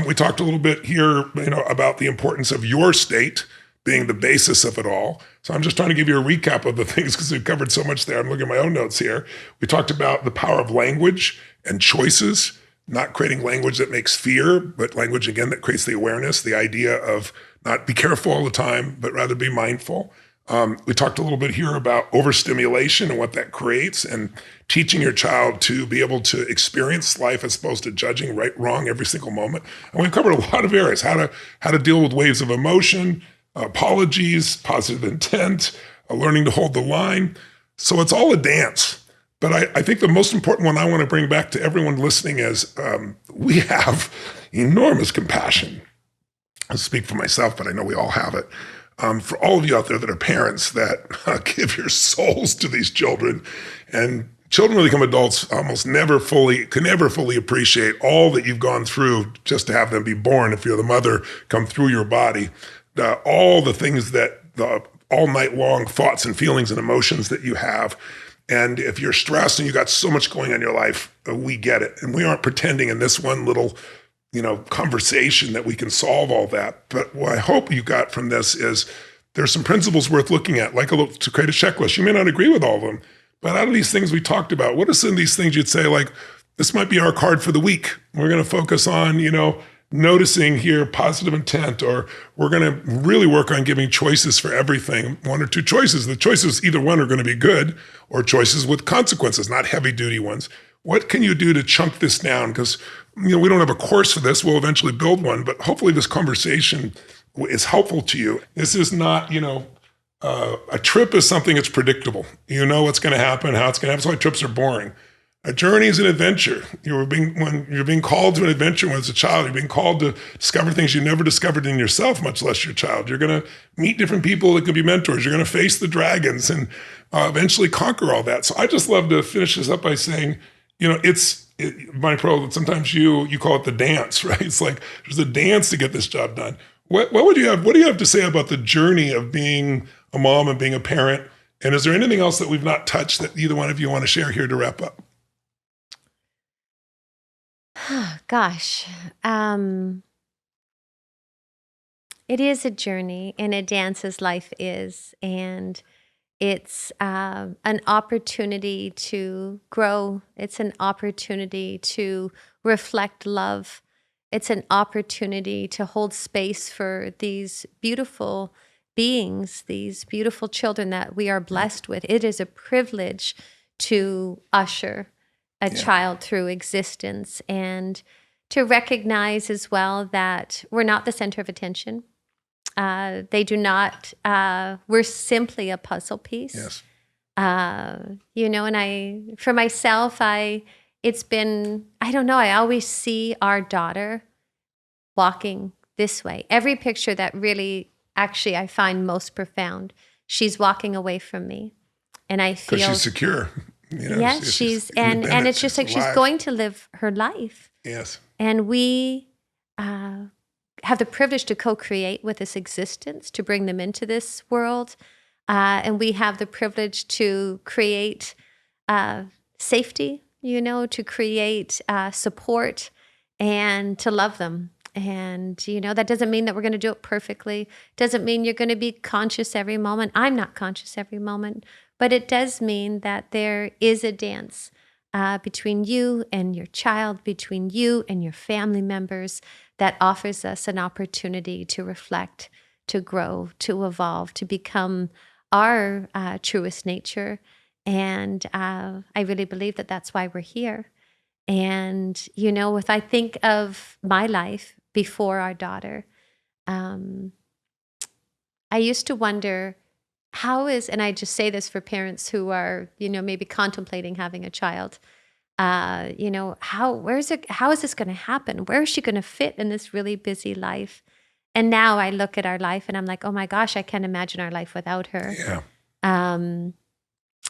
We talked a little bit here, you know, about the importance of your state being the basis of it all. So I'm just trying to give you a recap of the things, because we've covered so much there. I'm looking at my own notes here. We talked about the power of language and choices, not creating language that makes fear, but language, again, that creates the awareness, the idea of not be careful all the time, but rather be mindful. We talked a little bit here about overstimulation and what that creates, and teaching your child to be able to experience life as opposed to judging right, wrong every single moment. And we've covered a lot of areas, how to deal with waves of emotion, apologies, positive intent, learning to hold the line. So it's all a dance. But I think the most important one I want to bring back to everyone listening is we have enormous compassion. I'll speak for myself, but I know we all have it. For all of you out there that are parents that give your souls to these children, and children when they become adults almost can never fully appreciate all that you've gone through just to have them be born, if you're the mother, come through your body. all the things that the all night long thoughts and feelings and emotions that you have. And if you're stressed and you got so much going on in your life, we get it. And we aren't pretending in this one little, conversation that we can solve all that. But what I hope you got from this is there's some principles worth looking at, like to create a checklist. You may not agree with all of them, but out of these things we talked about, what are some of these things you'd say, like, this might be our card for the week. We're going to focus on, noticing here positive intent, or we're going to really work on giving choices for everything, 1 or 2 choices. The choices, either one, are going to be good, or choices with consequences, not heavy duty ones. What can you do to chunk this down? Because, we don't have a course for this. We'll eventually build one, but hopefully this conversation is helpful to you. This is not, a trip is something that's predictable. You know what's going to happen, how it's going to happen. That's why trips are boring. A journey is an adventure. When you're being called to an adventure when as a child, you're being called to discover things you never discovered in yourself, much less your child. You're going to meet different people that could be mentors. You're going to face the dragons and eventually conquer all that. So I just love to finish this up by saying, my pro, sometimes you call it the dance, right? It's like there's a dance to get this job done. What do you have to say about the journey of being a mom and being a parent? And is there anything else that we've not touched that either one of you want to share here to wrap up? Gosh, it is a journey and a dance as life is, and it's an opportunity to grow. It's an opportunity to reflect love. It's an opportunity to hold space for these beautiful beings, these beautiful children that we are blessed with. It is a privilege to usher a child through existence, and to recognize as well that we're not the center of attention. They do not, we're simply a puzzle piece. Yes. And for myself, it's been, I don't know, I always see our daughter walking this way. Every picture that really, actually, I find most profound, she's walking away from me. And I feel. Because she's secure. Yes, she's and it's just like she's going to live her life. Yes. And we have the privilege to co-create with this existence, to bring them into this world. And we have the privilege to create safety, to create support and to love them. And, that doesn't mean that we're going to do it perfectly. Doesn't mean you're going to be conscious every moment. I'm not conscious every moment. But it does mean that there is a dance between you and your child, between you and your family members, that offers us an opportunity to reflect, to grow, to evolve, to become our truest nature. And I really believe that that's why we're here. And, if I think of my life before our daughter, I used to wonder, and I just say this for parents who are, maybe contemplating having a child, how is this going to happen? Where is she going to fit in this really busy life? And now I look at our life and I'm like, oh my gosh, I can't imagine our life without her. Yeah.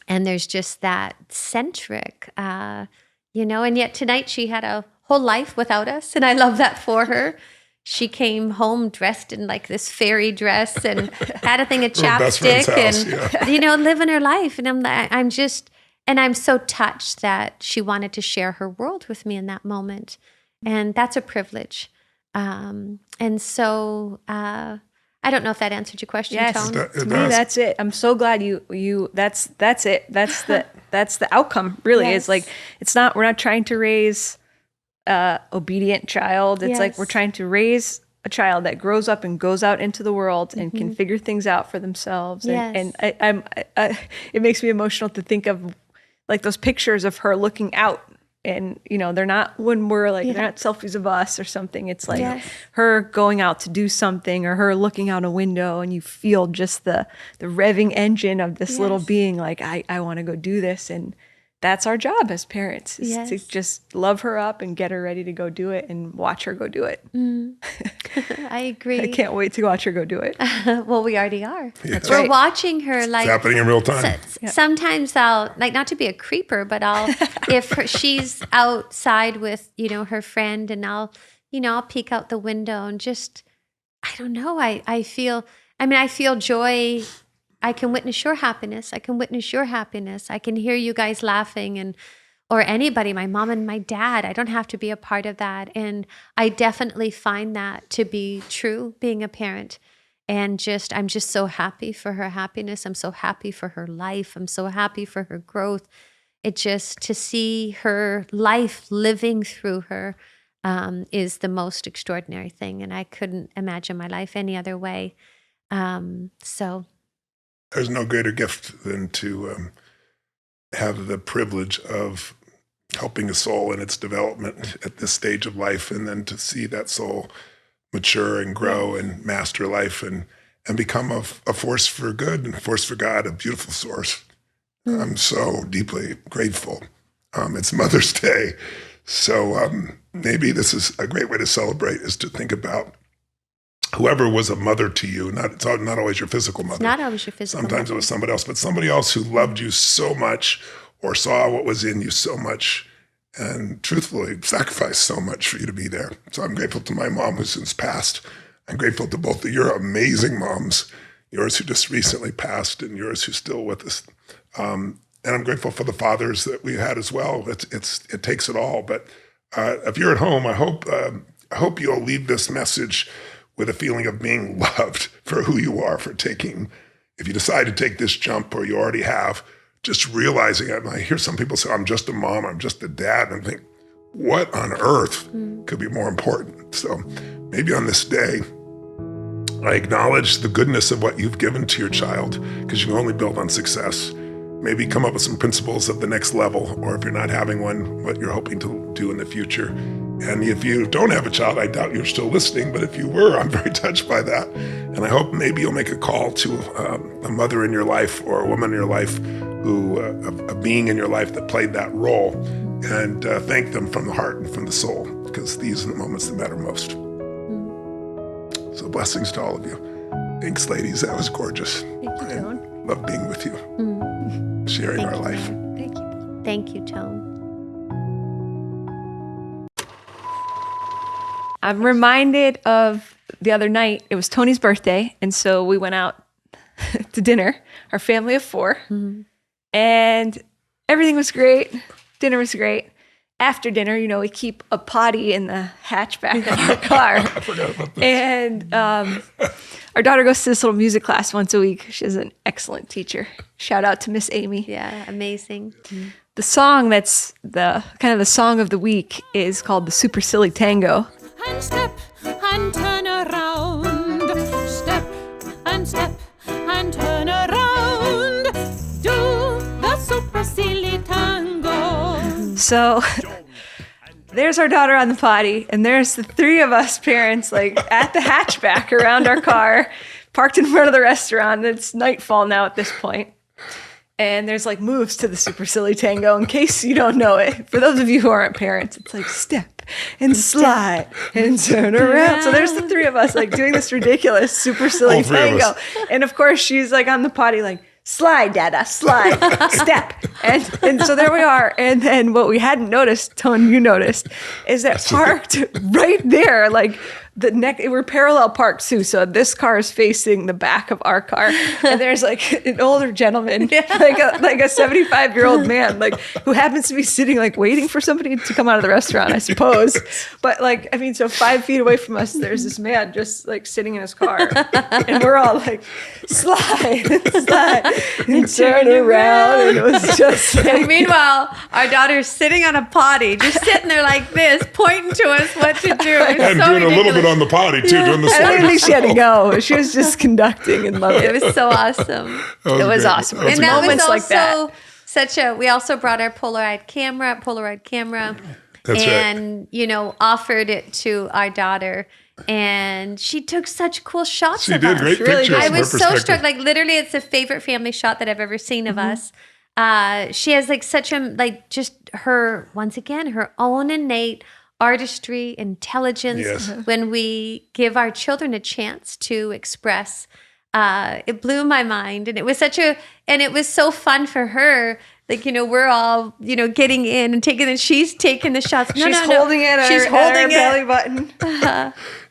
And there's just that centric, and yet tonight she had a whole life without us. And I love that for her. She came home dressed in like this fairy dress and had a thing of chapstick and, living her life. And I'm so touched that she wanted to share her world with me in that moment. And that's a privilege. And so I don't know if that answered your question, Tone. To me, that's it. I'm so glad that's it. That's the outcome, really. Yes. It's like, we're not trying to raise obedient child. It's like we're trying to raise a child that grows up and goes out into the world and can figure things out for themselves. Yes. And it makes me emotional to think of like those pictures of her looking out, and they're not when we're like they're not selfies of us or something. It's like her going out to do something, or her looking out a window, and you feel just the revving engine of this little being. Like I want to go do this, and that's our job as parents, is to just love her up and get her ready to go do it and watch her go do it. I agree. I can't wait to watch her go do it. Well, we already are. That's We're right. watching her like It's happening in real time. Sometimes I'll, like, not to be a creeper, but she's outside with, her friend, and I'll peek out the window and just I don't know. I feel joy. I can witness your happiness. I can witness your happiness. I can hear you guys laughing or anybody, my mom and my dad. I don't have to be a part of that. And I definitely find that to be true being a parent. And I'm just so happy for her happiness. I'm so happy for her life. I'm so happy for her growth. It just to see her life living through her is the most extraordinary thing. And I couldn't imagine my life any other way. So there's no greater gift than to have the privilege of helping a soul in its development at this stage of life, and then to see that soul mature and grow and master life and become a force for good and a force for God, a beautiful source. I'm so deeply grateful. It's Mother's Day. So maybe this is a great way to celebrate, is to think about whoever was a mother to you. It's not always your physical mother. It's not always your physical Sometimes mother. it was somebody else, but somebody else who loved you so much or saw what was in you so much and truthfully sacrificed so much for you to be there. So I'm grateful to my mom who's since passed. I'm grateful to both of your amazing moms, yours who just recently passed and yours who's still with us. And I'm grateful for the fathers that we had as well. It takes it all. But if you're at home, I hope you'll leave this message with a feeling of being loved for who you are, if you decide to take this jump or you already have, just realizing it. I hear some people say, I'm just a mom, I'm just a dad. And I think, what on earth could be more important? So maybe on this day, I acknowledge the goodness of what you've given to your child, because you can only build on success. Maybe come up with some principles of the next level, or if you're not having one, what you're hoping to do in the future. And if you don't have a child, I doubt you're still listening, but if you were, I'm very touched by that. And I hope maybe you'll make a call to a mother in your life or a woman in your life a being in your life that played that role, and thank them from the heart and from the soul, because these are the moments that matter most. So blessings to all of you. Thanks, ladies. That was gorgeous. Thank you, Tone. Love being with you, sharing our life. Thank you. Thank you, Tone. I'm reminded of the other night. It was Tony's birthday, and so we went out to dinner, our family of 4, and everything was great. Dinner was great. After dinner, we keep a potty in the hatchback of our car. I forgot about this. And our daughter goes to this little music class once a week. She's an excellent teacher. Shout out to Miss Amy. Yeah, amazing. The song that's the song of the week is called the Super Silly Tango. And step and turn around, step and turn around, do the super silly tango. So there's our daughter on the potty, and there's the 3 of us parents at the hatchback around our car, parked in front of the restaurant. It's nightfall now at this point. And there's moves to the Super Silly Tango, in case you don't know it. For those of you who aren't parents, it's step and slide and turn around. So there's the 3 of us doing this ridiculous Super Silly All 3 of Tango. us. And of course she's on the potty slide, Dadda, slide, step. And so there we are. And then what we hadn't noticed, Tone, you noticed, is that parked right there, we're parallel parked too. So this car is facing the back of our car. And there's an older gentleman, like a 75-year-old man, who happens to be sitting, waiting for somebody to come out of the restaurant, I suppose. But so 5 feet away from us, there's this man just sitting in his car. And we're all slide, and turn around. And it was just And meanwhile, our daughter's sitting on a potty, just sitting there like this, pointing to us what to do. It was And so doing a little bit ridiculous. on the potty, too, doing the I slide. don't think she had to go. She was just conducting and loved It it. was so awesome. It was great. awesome. That was It's And that was moments like also that. we also brought our Polaroid camera, That's and offered it to our daughter, and she took such cool shots She of did us. great really pictures did. I from her was so perspective. struck. Literally, it's the favorite family shot that I've ever seen of us. She has such a just her, once again, her own innate artistry, intelligence. Yes. When we give our children a chance to express, it blew my mind, and it was it was so fun for her Like, we're all, getting in and taking it. She's taking the shots. No, She's no, no. holding it. She's holding it. Belly button.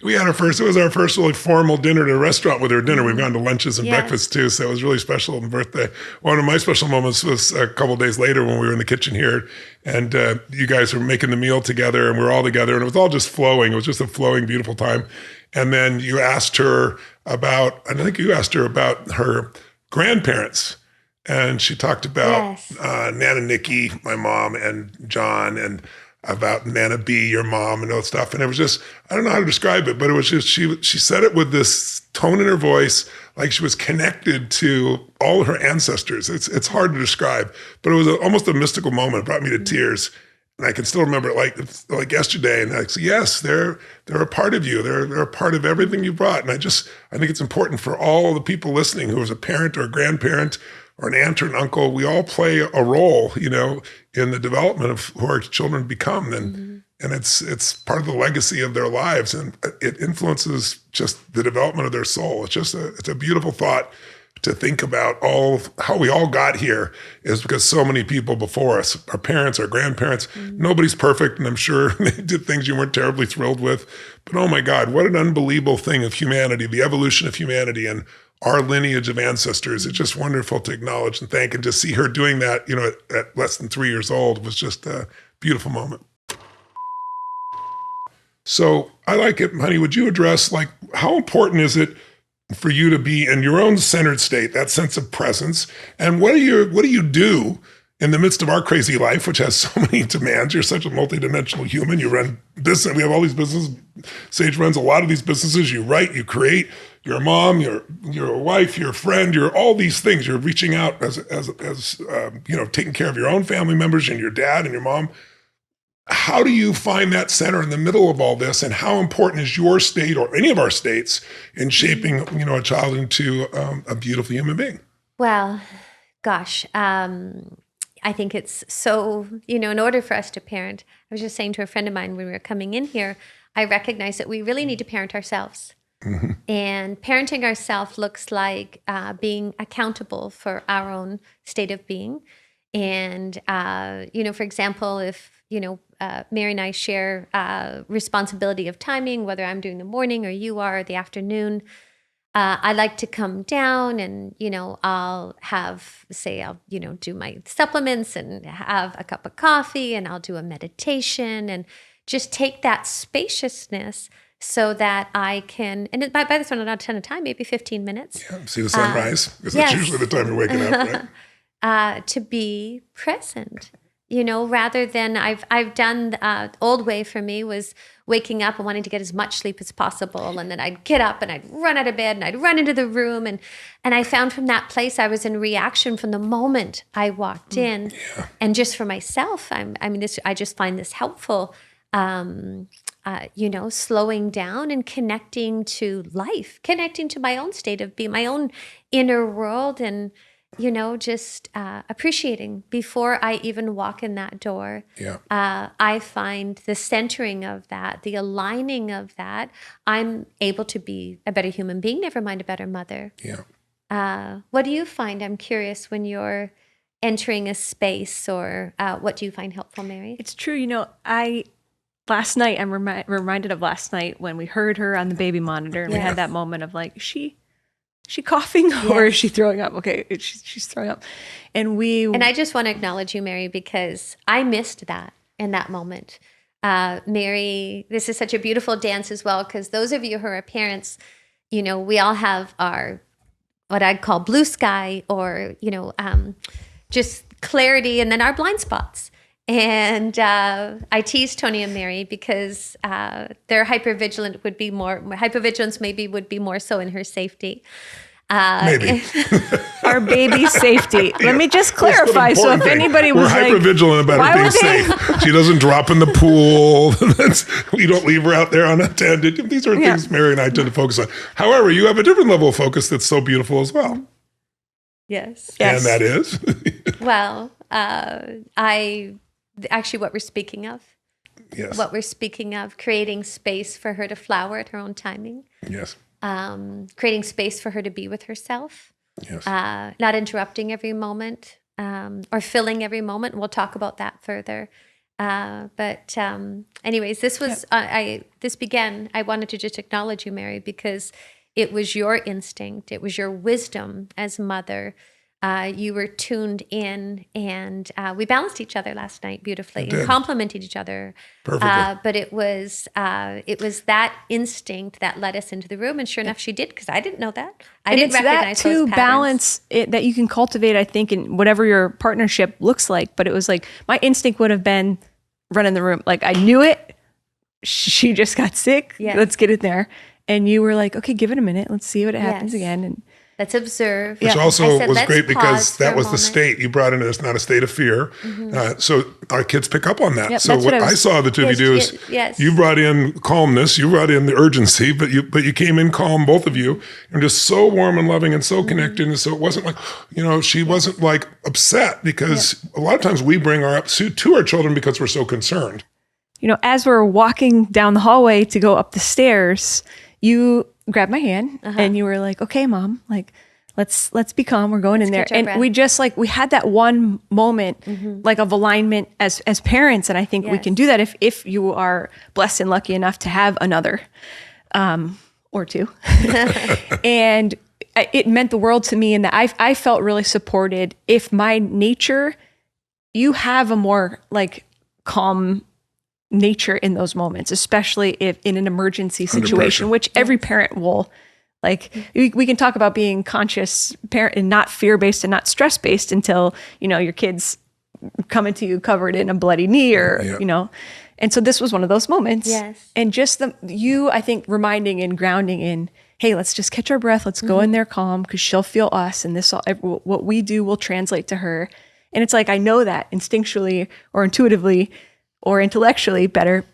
It was our first really formal dinner at a restaurant with her dinner. We've gone to lunches and Yes. breakfasts too. So it was really special on the birthday. One of my special moments was a couple of days later when we were in the kitchen here and you guys were making the meal together and we were all together and it was all just flowing. It was just a flowing, beautiful time. And then you asked her about her grandparents. And she talked about Yes. Nana Nikki, my mom, and John, and about Nana B, your mom, and all that stuff. And it was just, I don't know how to describe it, but it was just, she said it with this tone in her voice, like she was connected to all her ancestors. It's hard to describe, but it was almost a mystical moment. It brought me to tears. And I can still remember it like yesterday. And I said, yes, they're a part of you. They're a part of everything you brought. And I think it's important for all the people listening who is a parent or a grandparent or an aunt or an uncle. We all play a role, in the development of who our children become. And it's part of the legacy of their lives. And it influences just the development of their soul. It's a beautiful thought to think about how we all got here is because so many people before us, our parents, our grandparents, nobody's perfect. And I'm sure they did things you weren't terribly thrilled with, but oh my God, what an unbelievable thing of humanity, the evolution of humanity and our lineage of ancestors. It's just wonderful to acknowledge and thank, and to see her doing that, at less than 3 years old was just a beautiful moment. So I like it, honey, would you address how important is it for you to be in your own centered state, that sense of presence? And what do you do in the midst of our crazy life, which has so many demands? You're such a multidimensional human. You run business. We have all these businesses. Sage runs a lot of these businesses. You write, you create. You're a mom. You're a wife. You're a friend. You're all these things. You're reaching out as taking care of your own family members and your dad and your mom. How do you find that center in the middle of all this? And how important is your state or any of our states in shaping, a child into a beautiful human being? Well, gosh, I think it's so, in order for us to parent, I was just saying to a friend of mine when we were coming in here, I recognize that we really need to parent ourselves. Mm-hmm. And parenting ourselves looks like being accountable for our own state of being. And, for example, if, Mary and I share responsibility of timing, whether I'm doing the morning or you are, or the afternoon, I like to come down and, I'll do my supplements and have a cup of coffee and I'll do a meditation and just take that spaciousness so that I can, and by this one, not a ton of time, maybe 15 minutes. Yeah, see the sunrise, because yes. that's usually the time you're waking up, right? To be present. Rather than I've done the old way for me was waking up and wanting to get as much sleep as possible. And then I'd get up and I'd run out of bed and I'd run into the room. And I found from that place, I was in reaction from the moment I walked in. Yeah. And just for myself, I just find this helpful, slowing down and connecting to life, connecting to my own state of being, my own inner world, and just appreciating before I even walk in that door. Yeah. I find the centering of that, the aligning of that, I'm able to be a better human being, never mind a better mother. Yeah. What do you find? I'm curious when you're entering a space, or what do you find helpful, Mary? It's true. Last night, I'm reminded of last night when we heard her on the baby monitor and we had that moment of like, Is she coughing or is she throwing up? Okay, she's throwing up. And I just want to acknowledge you, Mary, because I missed that in that moment. Mary, this is such a beautiful dance as well, because those of you who are parents, we all have our, what I'd call blue sky, or, just clarity, and then our blind spots. And I tease Tony and Mary because their hypervigilance maybe would be more so in her safety. Maybe. Our baby's safety. Let me just clarify. So if anybody was We're hypervigilant about her being safe. She doesn't drop in the pool. We don't leave her out there unattended. These are things Mary and I tend to focus on. However, you have a different level of focus that's so beautiful as well. Yes. And that is? Well, actually what we're speaking of. Yes. What we're speaking of, creating space for her to flower at her own timing. Yes. Creating space for her to be with herself. Yes. Not interrupting every moment. or filling every moment. We'll talk about that further. But anyways, this was, I wanted to just acknowledge you, Mary, because it was your instinct. It was your wisdom as mother. You were tuned in, and we balanced each other last night beautifully and complimented each other. Perfectly. But it was that instinct that led us into the room, and sure enough, she did, because I didn't know that. I didn't recognize those patterns. Balance that you can cultivate, I think, in whatever your partnership looks like. But it was like my instinct would have been run in the room. Like I knew it. She just got sick. Yeah. Let's get in there. And you were like, okay, give it a minute. Let's see what happens again. And let's observe. Which also was great because that was the state you brought in. It's not a state of fear. So our kids pick up on that. Yep, so what I saw the two of you do is you brought in calmness, you brought in the urgency, but you came in calm, both of you, and just so warm and loving and so connected. And so it wasn't like, she wasn't like upset, because a lot of times we bring our upset to our children because we're so concerned. As we're walking down the hallway to go up the stairs, you grabbed my hand and you were like, okay, Mom, like, let's be calm. We're going in there. And we just we had that one moment like of alignment as parents. And I think we can do that if you are blessed and lucky enough to have another or two. And it meant the world to me in that I felt really supported. If my nature, you have a more like calm nature in those moments, especially if in an emergency situation, which every parent will we can talk about being conscious parent and not fear-based and not stress-based until, your kids coming to you covered in a bloody knee or, and so this was one of those moments. Yes. And just I think reminding and grounding in, hey, let's just catch our breath. Let's go in there calm, because she'll feel us, and what we do will translate to her. And it's like, I know that instinctually or intuitively or intellectually better,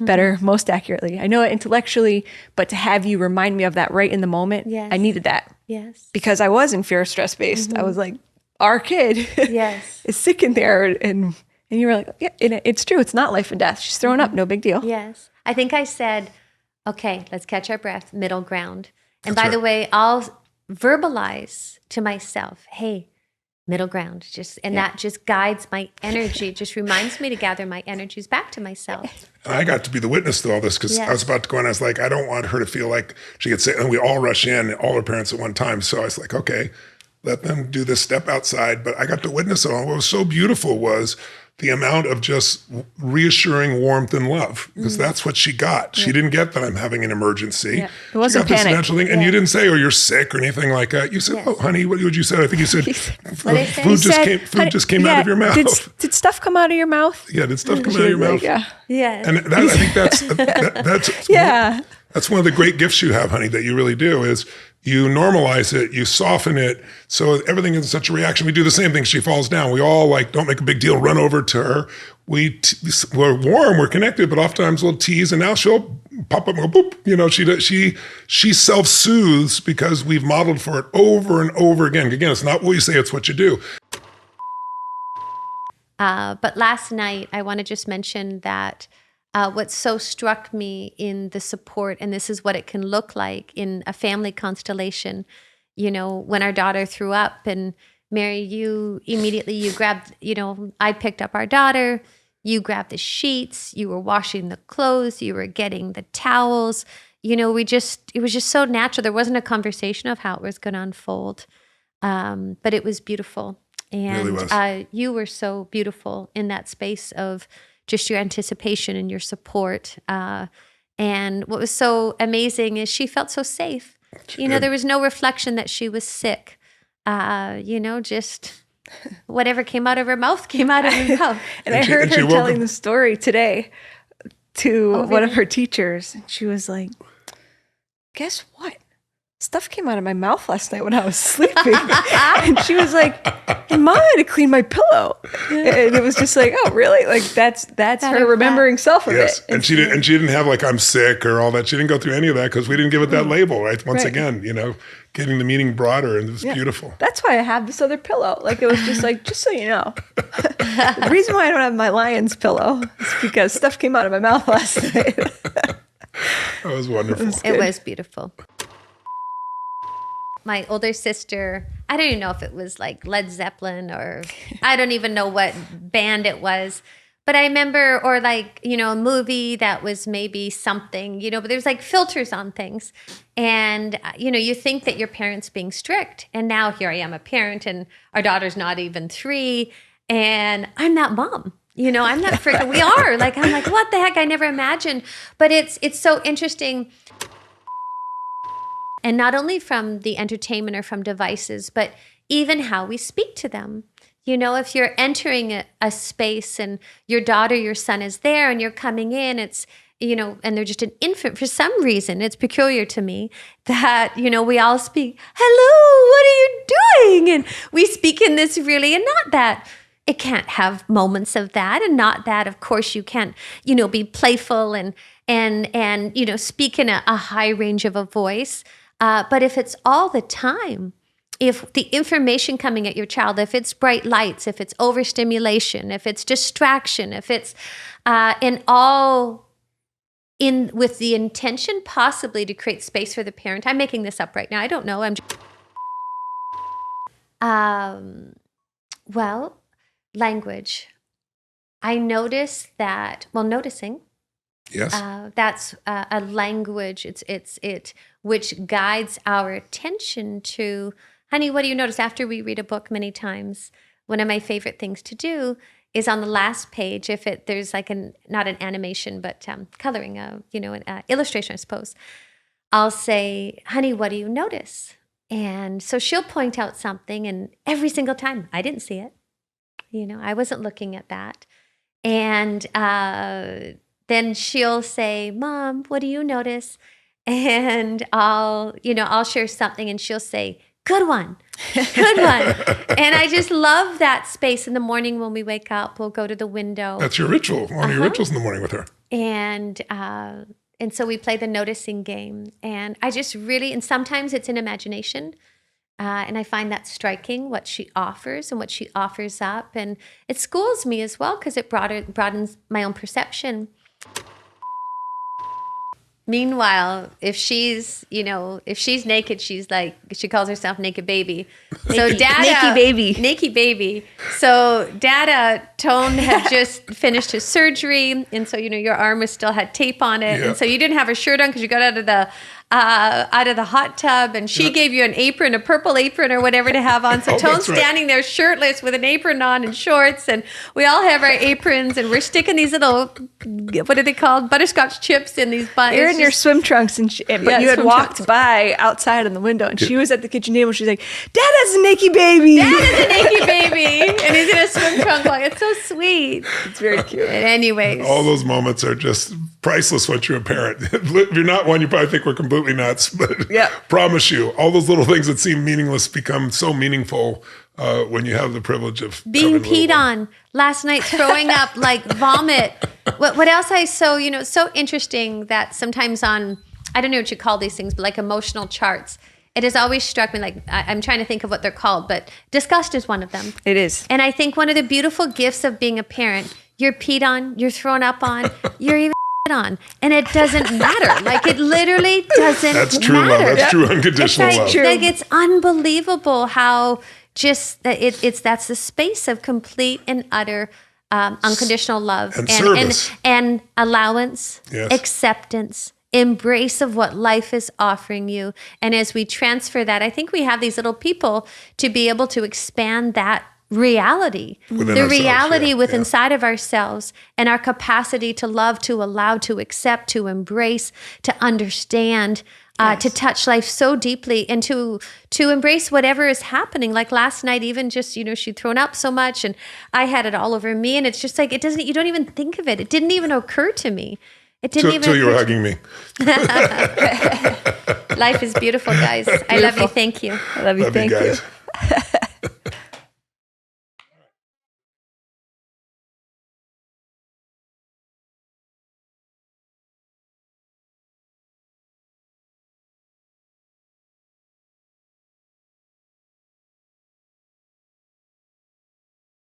most accurately. I know it intellectually, but to have you remind me of that right in the moment, I needed that. Yes. Because I was in fear, stress-based. I was like, our kid is sick in there. And you were like, yeah, it's true. It's not life and death. She's throwing up. No big deal. Yes. I think I said, okay, let's catch our breath, middle ground. And by the way, I'll verbalize to myself, hey, middle ground, that just guides my energy. It just reminds me to gather my energies back to myself. And I got to be the witness to all this, because I was about to go and I was like, I don't want her to feel like she gets sick. And we all rush in, all our parents at one time. So I was like, okay, let them do this step outside. But I got to witness it all. What was so beautiful was the amount of just reassuring warmth and love, because that's what she got. She didn't get that I'm having an emergency. Yeah. It wasn't she got panic. This natural thing, and you didn't say, oh, you're sick or anything like that. You said, oh, honey, what would you say? I think you said, food just came out of your mouth. Did stuff come out of your mouth? Yeah, did stuff come out of your mouth? Yeah. And I think that's one of the great gifts you have, honey, that you really do, is you normalize it, you soften it, so everything is such a reaction. We do the same thing. She falls down. We all don't make a big deal, run over to her. We're warm, we're connected, but oftentimes we'll tease, and now she'll pop up and go, boop. She self-soothes because we've modeled for it over and over again. Again, it's not what you say, it's what you do. But last night, I want to just mention that what so struck me in the support, and this is what it can look like in a family constellation, when our daughter threw up, and Mary, you grabbed, I picked up our daughter, you grabbed the sheets, you were washing the clothes, you were getting the towels, it was just so natural. There wasn't a conversation of how it was going to unfold, but it was beautiful. And really was. You were so beautiful in that space of just your anticipation and your support. And what was so amazing is she felt so safe. There was no reflection that she was sick. Just whatever came out of her mouth came out of her mouth. And I heard her telling the story today to one of her teachers. And she was like, guess what? Stuff came out of my mouth last night when I was sleeping. And she was like, and Mom had to clean my pillow. And it was just like, oh, really? Like that's her remembering self of it. And she didn't have like, I'm sick or all that. She didn't go through any of that because we didn't give it that label, right? Once again, getting the meaning broader, and it was beautiful. That's why I have this other pillow. Like it was just like, just so you know. The reason why I don't have my lion's pillow is because stuff came out of my mouth last night. That was wonderful. It was beautiful. my older sister, I don't even know if it was like Led Zepplin or I don't even know what band it was. But I remember, or like, a movie that was maybe something, but there's like filters on things. And, you think that your parent's being strict. And now here I am, a parent, and our daughter's not even 3. And I'm that mom. I'm that freaking, we are. Like, I'm like, what the heck? I never imagined. But it's so interesting. And not only from the entertainment or from devices, but even how we speak to them. If you're entering a space and your daughter, your son is there and you're coming in, it's, and they're just an infant. For some reason, it's peculiar to me that, we all speak, hello, what are you doing? And we speak in this really, and not that it can't have moments of that, and not that, of course, you can't, be playful and speak in a high range of a voice. But if it's all the time, if the information coming at your child, if it's bright lights, if it's overstimulation, if it's distraction, if it's with the intention possibly to create space for the parent. I'm making this up right now. I don't know. Well, language. I noticed that, noticing. Yes. That's a language. It's which guides our attention to, honey, what do you notice after we read a book many times? One of my favorite things to do is on the last page, if there's like not an animation, but coloring, an illustration, I suppose, I'll say, honey, what do you notice? And so she'll point out something, and every single time, I didn't see it. I wasn't looking at that. And then she'll say, Mom, what do you notice? And I'll share something, and she'll say, good one. And I just love that space. In the morning when we wake up, we'll go to the window. That's your ritual, one of your rituals in the morning with her. And so we play the noticing game. And I just really, and sometimes it's in imagination. And I find that striking, what she offers and what she offers up. And it schools me as well, because it broadens my own perception. Meanwhile, if she's naked, she's like, she calls herself Naked Baby. So Nakey Baby. So Dadda, Tone had just finished his surgery. And so, your arm still had tape on it. Yeah. And so you didn't have a shirt on because you got out of the hot tub, and she gave you an apron, a purple apron or whatever to have on. So Tone's standing there shirtless with an apron on and shorts, and we all have our aprons, and we're sticking these little, what are they called? Butterscotch chips in these buns. You're in your swim trunks, but you had walked by outside in the window, and she was at the kitchen table. She's like, "Dadda's a nakey baby. Dadda's a nakey baby," and he's in a swim trunk. It's so sweet. It's very cute. Anyways, all those moments are just priceless once you're a parent. If you're not one, you probably think we're completely nuts, but promise you, all those little things that seem meaningless become so meaningful when you have the privilege of being peed on last night, throwing up like vomit. What else so interesting that sometimes on, I don't know what you call these things, but like emotional charts, it has always struck me, like I'm trying to think of what they're called, but disgust is one of them. It is. And I think one of the beautiful gifts of being a parent, you're peed on, you're thrown up on, you're even on, and it doesn't matter. Like, it literally doesn't matter. That's true love. That's true unconditional love. Like, it's unbelievable how just that's the space of complete and utter unconditional love and service and allowance, yes. acceptance, embrace of what life is offering you. And as we transfer that, I think we have these little people to be able to expand that reality, inside of ourselves, and our capacity to love, to allow, to accept, to embrace, to understand, to touch life so deeply, and to embrace whatever is happening. Like last night, even just, she'd thrown up so much, and I had it all over me, and it's just like, you don't even think of it. It didn't even occur to me. It didn't even until you were hugging me. Life is beautiful, guys. I love you. Thank you. I love you. Thank you.